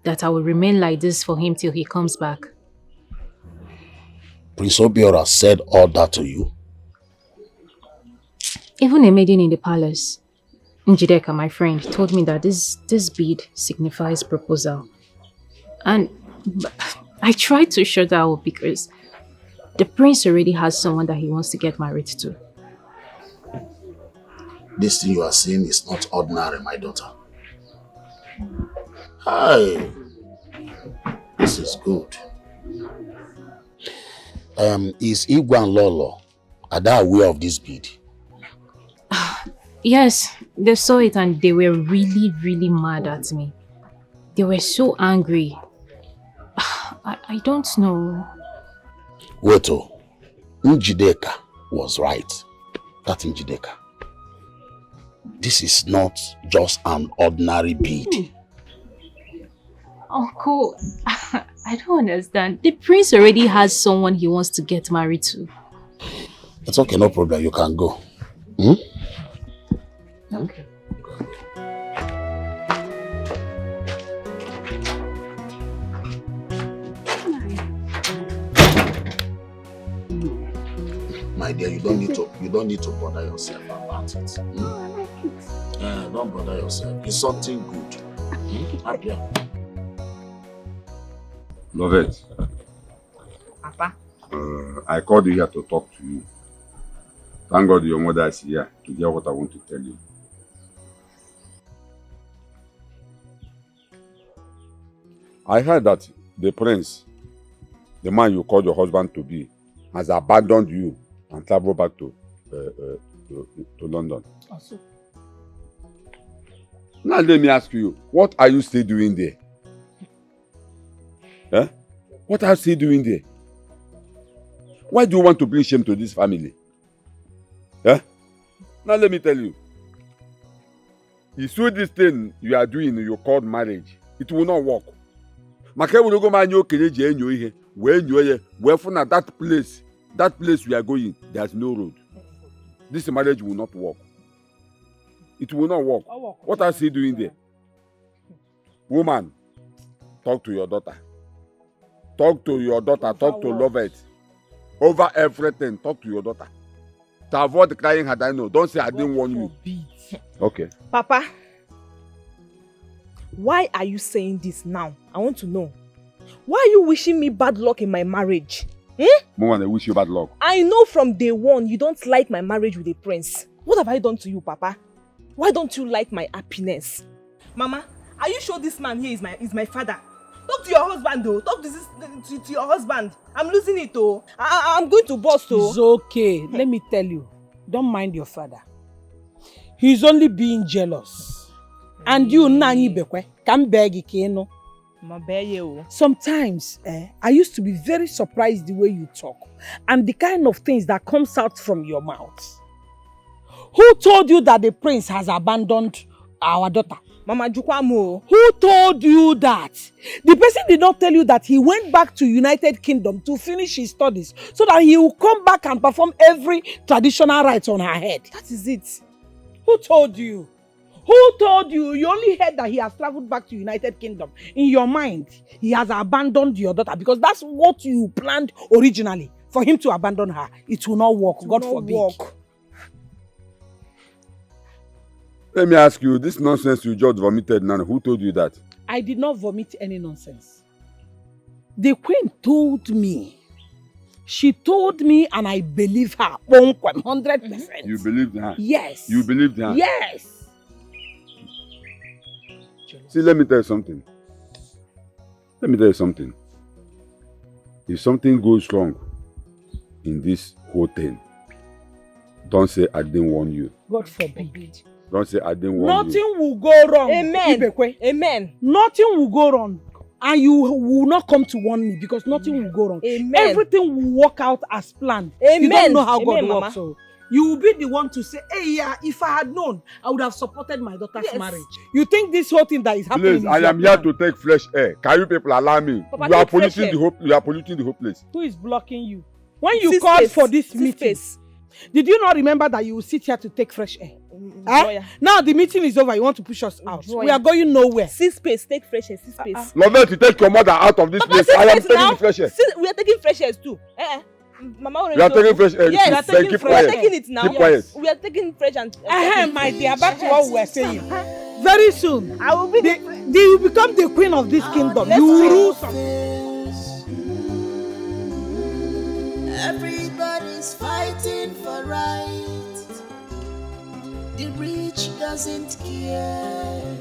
that I will remain like this for him till he comes back. Prince Obiora said all that to you? Even a maiden in the palace, Njideka, my friend, told me that this bead signifies proposal. And I tried to shut that up because the prince already has someone that he wants to get married to. This thing you are saying is not ordinary, my daughter. Hi. This is good. Is Igwe and Lolo, are they aware of this bead? Yes, they saw it and they were really, really mad at me. They were so angry. I don't know. Wait, Njideka was right. That Njideka. This is not just an ordinary bead. Uncle, I don't understand. The prince already has someone he wants to get married to. It's okay, no problem. You can go. Okay. My dear, you don't need to bother yourself about it. Don't bother yourself. It's something good. Happy. Lovett. Papa. I called you here to talk to you. Thank God your mother is here to hear what I want to tell you. I heard that the prince, the man you called your husband to be, has abandoned you and traveled back to London. Also. Now let me ask you, what are you still doing there? Eh? What are you still doing there? Why do you want to bring shame to this family? Eh? Now let me tell you. You see this thing you are doing, you called marriage, it will not work. That place we are going, there's no road. This marriage will not work. It will not work. What are you doing there? Woman, talk to your daughter. Talk to your daughter. Talk to Lovett. Over everything, talk to your daughter. To avoid crying, had I know. Don't say I didn't warn you. Okay. Papa, why are you saying this now? I want to know. Why are you wishing me bad luck in my marriage? Woman, I wish you bad luck. I know from day one you don't like my marriage with a prince. What have I done to you, Papa? Why don't you like my happiness? Mama, are you sure this man here is my father? Talk to your husband though. Talk to your husband. I'm losing it though. I'm going to bust though. It's okay. Let me tell you. Don't mind your father. He's only being jealous. And you Nani Bekwe can beg you. Sometimes I used to be very surprised the way you talk and the kind of things that comes out from your mouth. Who told you that the prince has abandoned our daughter? Mama Jukwamo. Who told you that? The person did not tell you that he went back to United Kingdom to finish his studies so that he will come back and perform every traditional rites on her head. That is it. Who told you? Who told you? You only heard that he has traveled back to United Kingdom. In your mind, he has abandoned your daughter because that's what you planned originally, for him to abandon her. It will not work. God forbid. Let me ask you, this nonsense you just vomited, Nana, who told you that? I did not vomit any nonsense. The queen told me. She told me and I believe her 100%. You believed her? Yes. You believed her? Yes. See, let me tell you something. If something goes wrong in this whole thing, don't say I didn't warn you. God forbid. Don't say I didn't warn you. Nothing will go wrong. Amen. Amen. Nothing will go wrong. And you will not come to warn me because nothing will go wrong. Amen. Everything will work out as planned. Amen. You don't know how God Amen, works. So you will be the one to say, hey, yeah, if I had known, I would have supported my daughter's marriage. You think this whole thing that is happening Please, I am here to take fresh air. Can you people allow me? Papa, You are take fresh polluting air. the whole place. Who is blocking you? When you called for this meeting, did you not remember that you will sit here to take fresh air? Now the meeting is over. You want to push us out. We are going nowhere. See space, take fresh air, see space. Lovell, to take your mother out of this place. I am taking the fresh air. We are taking fresh air too. Mama, We are taking fresh air. Yes, Keep quiet. we are taking it now. Keep quiet. We are taking fresh and. My dear, back to what we were saying. Very soon, I will be you will become the queen of this kingdom. You will rule something. Everybody's fighting for right. The rich doesn't care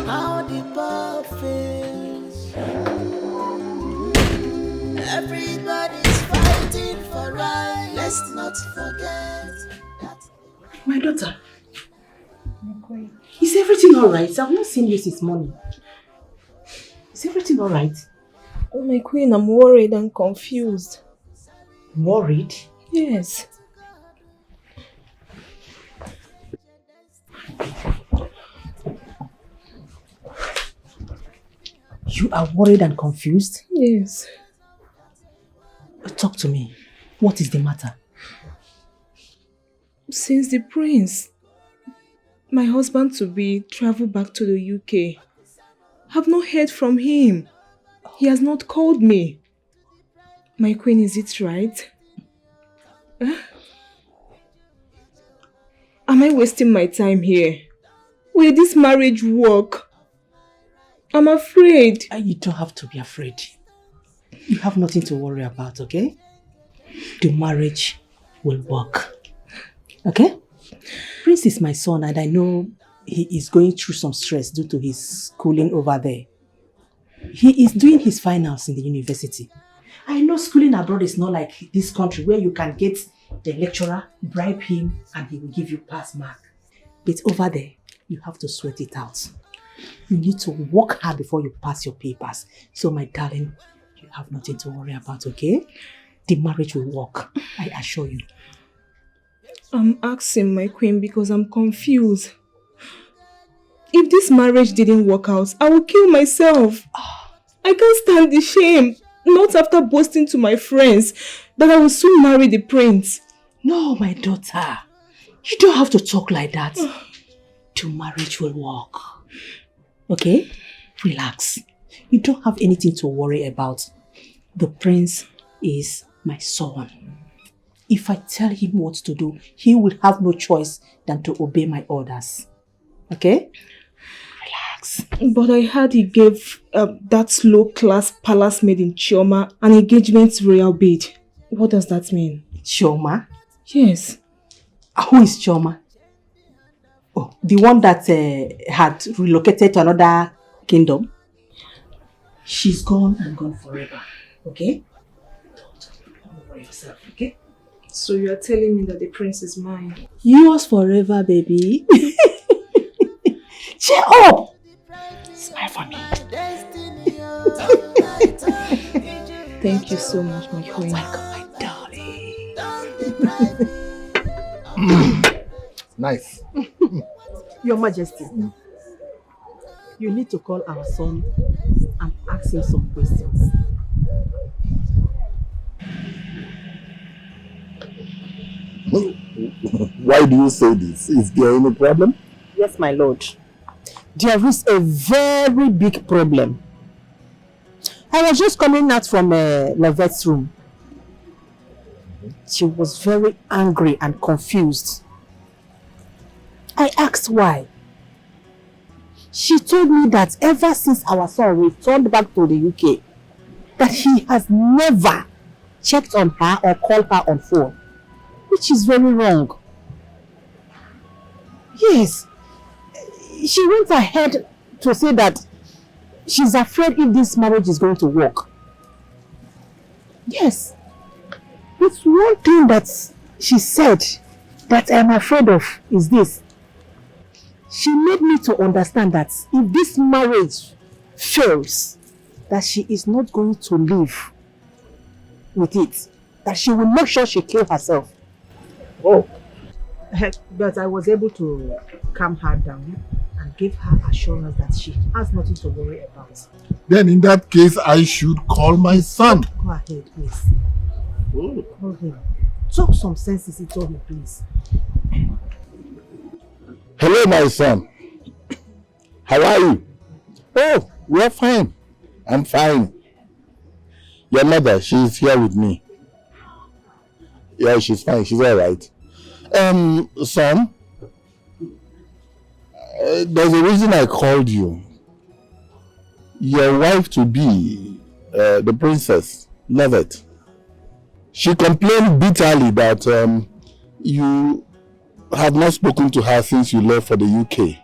how the poor feels. Everybody's fighting for right. Let's not forget that. My daughter, is everything alright? I've not seen you since morning. Is everything alright? Oh, my queen, I'm worried and confused. Worried? Yes. You are worried and confused? Yes. Talk to me. What is the matter? Since the prince, my husband-to-be, traveled back to the UK, I've not heard from him. He has not called me. My queen, is it right? Am I wasting my time here? Will this marriage work? I'm afraid. You don't have to be afraid. You have nothing to worry about, okay? The marriage will work. Okay? Prince is my son and I know he is going through some stress due to his schooling over there. He is doing his finals in the university. I know schooling abroad is not like this country where you can get the lecturer, bribe him, and he will give you pass mark. But over there, you have to sweat it out. You need to work hard before you pass your papers. So my darling, you have nothing to worry about, okay? The marriage will work, I assure you. I'm asking, my queen, because I'm confused. If this marriage didn't work out, I will kill myself. I can't stand the shame. Not after boasting to my friends that I will soon marry the prince. No, my daughter. You don't have to talk like that. The marriage will work. Okay? Relax. You don't have anything to worry about. The prince is my son. If I tell him what to do, he will have no choice than to obey my orders. Okay? Relax. But I heard he gave that low-class palace maid in Chioma an engagement royal bead. What does that mean? Chioma? Yes. Who is Chioma? Oh, the one that had relocated to another Kingdom, she's gone and gone forever, okay? Don't worry yourself, okay? So you are telling me that the prince is mine? Yours forever, baby. Cheer up! Smile for me. Thank you so much, my queen. Welcome, my darling. Nice. Your Majesty, you need to call our son and ask him some questions. Why do you say this? Is there any problem? Yes, my lord. There is a very big problem. I was just coming out from Levette's room. She was very angry and confused. I asked why. She told me that ever since our son returned back to the UK, that he has never checked on her or called her on phone, which is very wrong. Yes, she went ahead to say that she's afraid if this marriage is going to work. Yes, but one thing that she said that I'm afraid of is this. She made me to understand that if this marriage fails, that she is not going to live with it. That she will make sure she kills herself. Oh. But I was able to calm her down and give her assurance that she has nothing to worry about. Then in that case, I should call my son. Go ahead, please. Oh. Call him. Talk some sense into him, please. Hello, my son. How are you? Oh, we're fine. I'm fine. Your mother, she's here with me. Yeah, she's fine. She's all right. Son, there's a reason I called you. Your wife-to-be, the princess, Levet, she complained bitterly that you have not spoken to her since you left for the UK.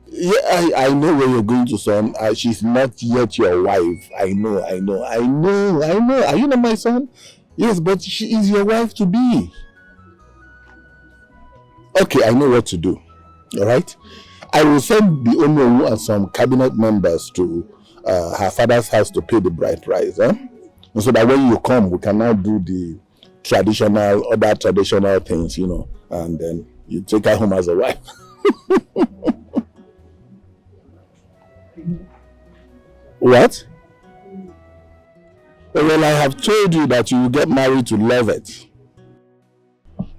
Yeah, I know where you're going to, son. She's not yet your wife. I know. Are you not my son? Yes, but she is your wife to be. Okay, I know what to do. All right? I will send the Onowu and some cabinet members to her father's house to pay the bride price. Huh? And so that when you come, we can now do the other traditional things, you know, and then you take her home as a wife. What? Well, I have told you that you will get married to Levet.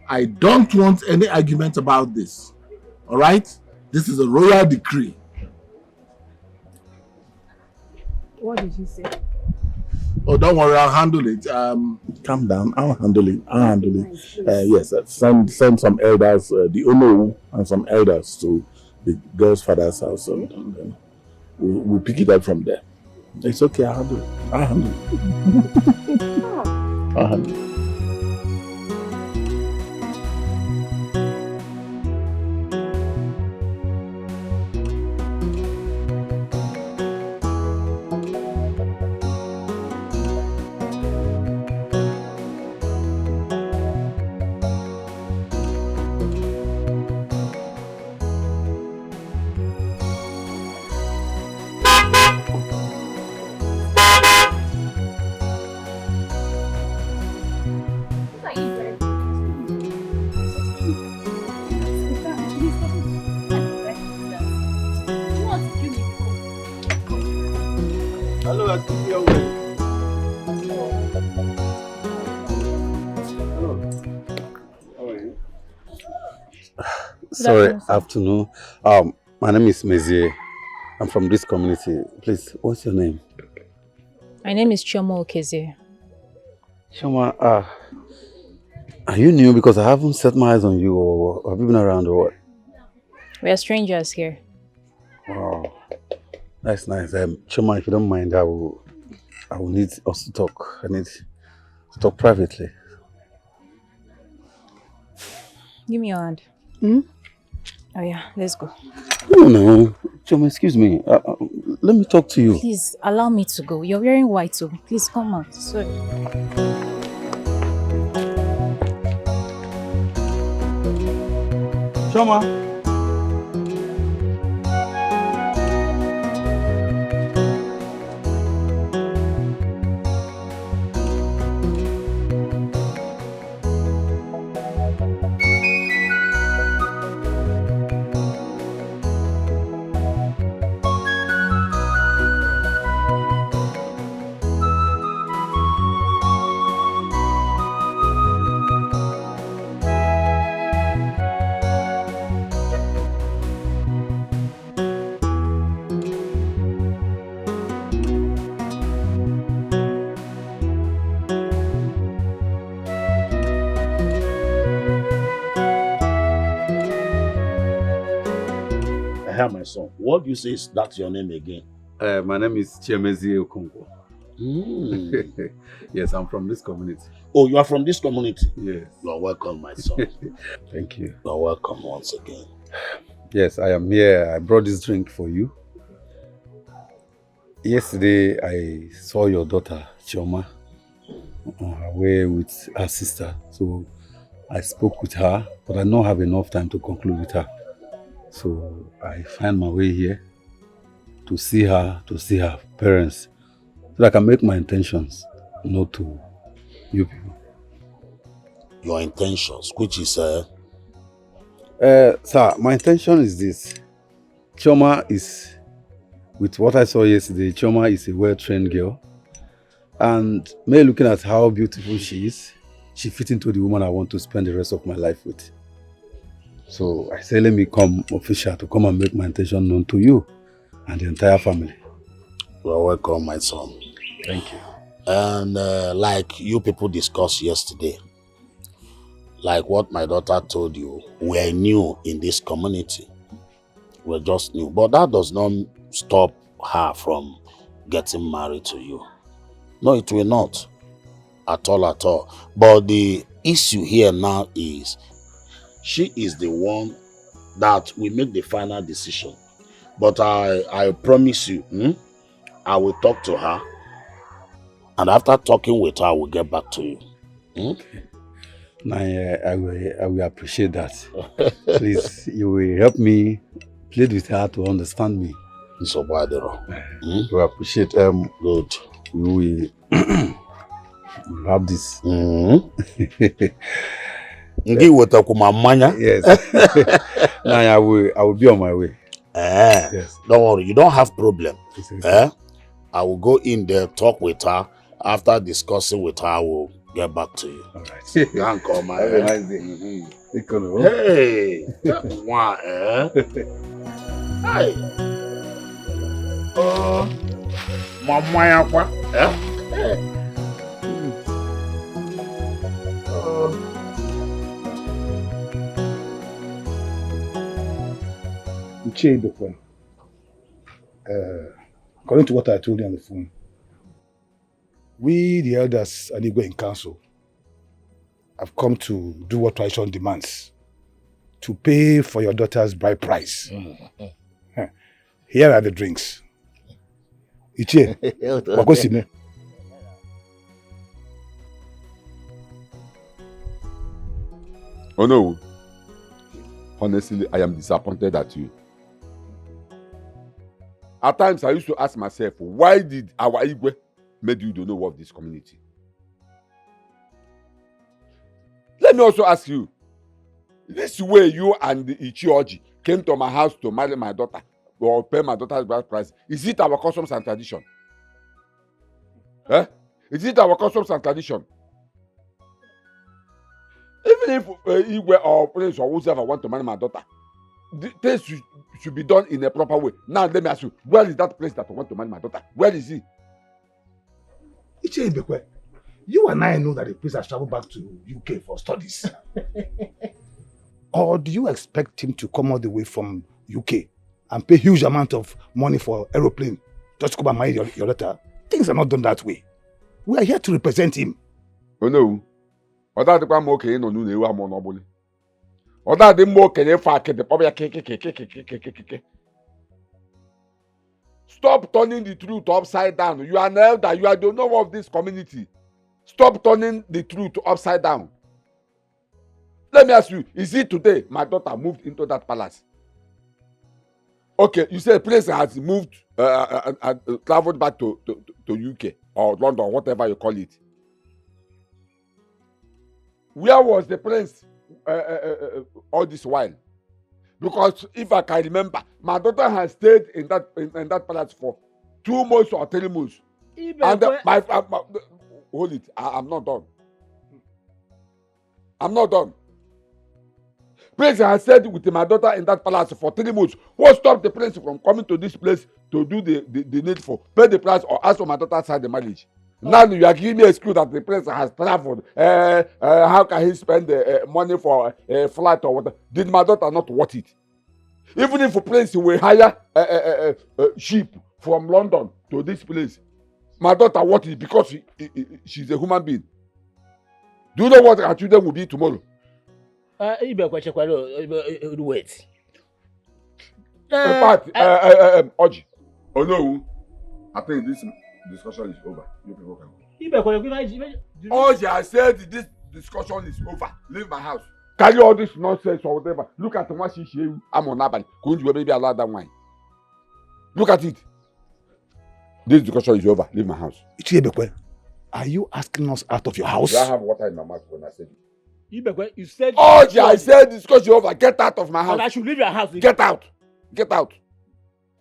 I don't want any argument about this. All right? This is a royal decree. What did he say? Oh, don't worry, I'll handle it. Calm down. I'll handle it. Yes, send some elders, the Onowu and some elders to the girl's father's house, and then we'll pick it up from there. It's okay. I'll handle it. I'll handle it. Sorry, afternoon. My name is Mezie. I'm from this community. Please, what's your name? My name is Chioma Okezie. Chioma, are you new? Because I haven't set my eyes on you, or have you been around, or what? We are strangers here. Wow, that's nice. Chioma, if you don't mind, I will need us to talk. I need to talk privately. Give me your hand. Hmm? Oh yeah, let's go. No. Choma, excuse me. Let me talk to you. Please, allow me to go. You're wearing white, so please come out. Sorry. Choma. My son, what do you say is that your name again? My name is Chemezi Okonkwo. Yes, I'm from this community. Oh, you are from this community? Yes. You are welcome, my son. Thank you. You are welcome once again. Yes, I am here. I brought this drink for you. Yesterday, I saw your daughter, Chioma, on her way with her sister. So I spoke with her, but I don't have enough time to conclude with her. So I find my way here to see her parents, so that I can make my intentions known to you people. Your intentions, which is Sir, my intention is this. Chioma is, with what I saw yesterday, Chioma is a well-trained girl. And me looking at how beautiful she is, she fits into the woman I want to spend the rest of my life with. So I say, let me come official to come and make my intention known to you and the entire family. You are welcome, my son. Thank you. And like you people discussed yesterday, like what my daughter told you, we're new in this community. We're just new. But that does not stop her from getting married to you. No, it will not. At all. But the issue here now is, she is the one that will make the final decision. But I promise you, I will talk to her. And after talking with her, I will get back to you. I will appreciate that. Please, you will help me plead with her to understand me. So we appreciate. Good. We will have this. Yes. Now I will be on my way. Yes. Don't worry, you don't have problem. Okay. I will go in there, talk with her. After discussing with her, I will get back to you. All right. You can call my Have a nice day. Hey, wow, Hi. Mama yakwa. According to what I told you on the phone, we, the elders and Igwe in council, have come to do what tradition demands, to pay for your daughter's bride price. Here are the drinks. Ichie, wakosime. Oh no. Honestly, I am disappointed at you. At times, I used to ask myself, why did our Igwe make you don't know of this community? Let me also ask you, this way you and the Ichioji came to my house to marry my daughter or pay my daughter's bride price, is it our customs and tradition? Is it our customs and tradition? Even if Igwe or Prince or whoever want to marry my daughter, things should be done in a proper way. Now let me ask you, where is that place that I want to marry my daughter? Where is he? Ichie Ibekwe, you and I know that the priest has traveled back to UK for studies. Or do you expect him to come all the way from UK and pay huge amount of money for aeroplane just to come and marry your daughter? Things are not done that way. We are here to represent him. Oh no. Other than more can you fuck the Stop turning the truth upside down. You are an elder. You are the owner of this community. Stop turning the truth upside down. Let me ask you, is it today my daughter moved into that palace? Okay, you say Prince has moved, traveled back to UK or London, whatever you call it. Where was the Prince all this while? Because if I can remember, my daughter has stayed in that palace for 2 months or 3 months. And hold it, I'm not done. I'm not done. Prince has stayed with my daughter in that palace for 3 months. What stopped the prince from coming to this place to do the needful, pay the price, or ask for my daughter side the marriage? Now you are giving me a excuse that the prince has traveled. How can he spend money for a flight or whatever? Did my daughter not worth it? Even if a prince will hire a ship from London to this place, my daughter worth it because she's a human being. Do you know what our children will be tomorrow? Wait. In fact, Oji, oh no, I think this discussion is over. You people can go. Oji, I said this discussion is over. Leave my house. Carry all this nonsense or whatever. Look at what she I'm on Nabali. Couldn't you maybe allow that wine? Look at it. This discussion is over. Leave my house. Are you asking us out of your house? Do I have water in my mouth when I said it? You said. Oh, yeah, I said discussion over. Get out of my house. And I should leave your house. Get out. Get out.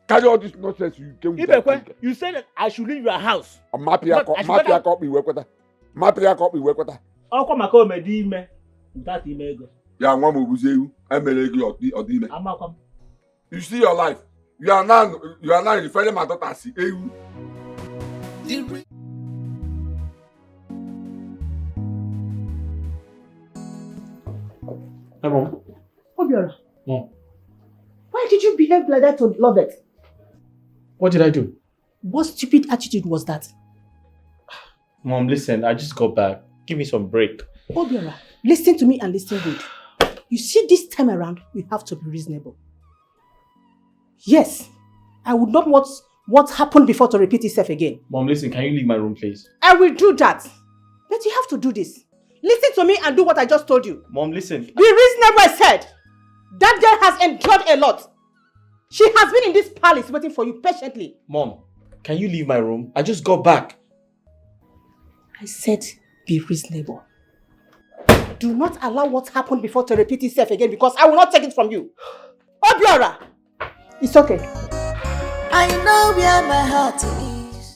Carry all this nonsense you came with. You said that I should leave your house. Mapia copy work with her. Mapia copy work with her. I'll come and call me Dime. Without email. Yeah, one will say you. Or Dime. I'm not come. You see your life. You are now referring my daughter as you. Hey, Mom. Obiora. Mom. Why did you behave like that to Lovett? What did I do? What stupid attitude was that? Mom, listen, I just got back. Give me some break. Obiora, listen to me and listen good. You see, this time around, we have to be reasonable. Yes, I would not want what happened before to repeat itself again. Mom, listen, can you leave my room, please? I will do that. But you have to do this. Listen to me and do what I just told you. Mom, listen. Be reasonable, I said. That girl has endured a lot. She has been in this palace waiting for you patiently. Mom, can you leave my room? I just got back. I said be reasonable. Do not allow what happened before to repeat itself again because I will not take it from you. Obiora! It's okay. I know where my heart is.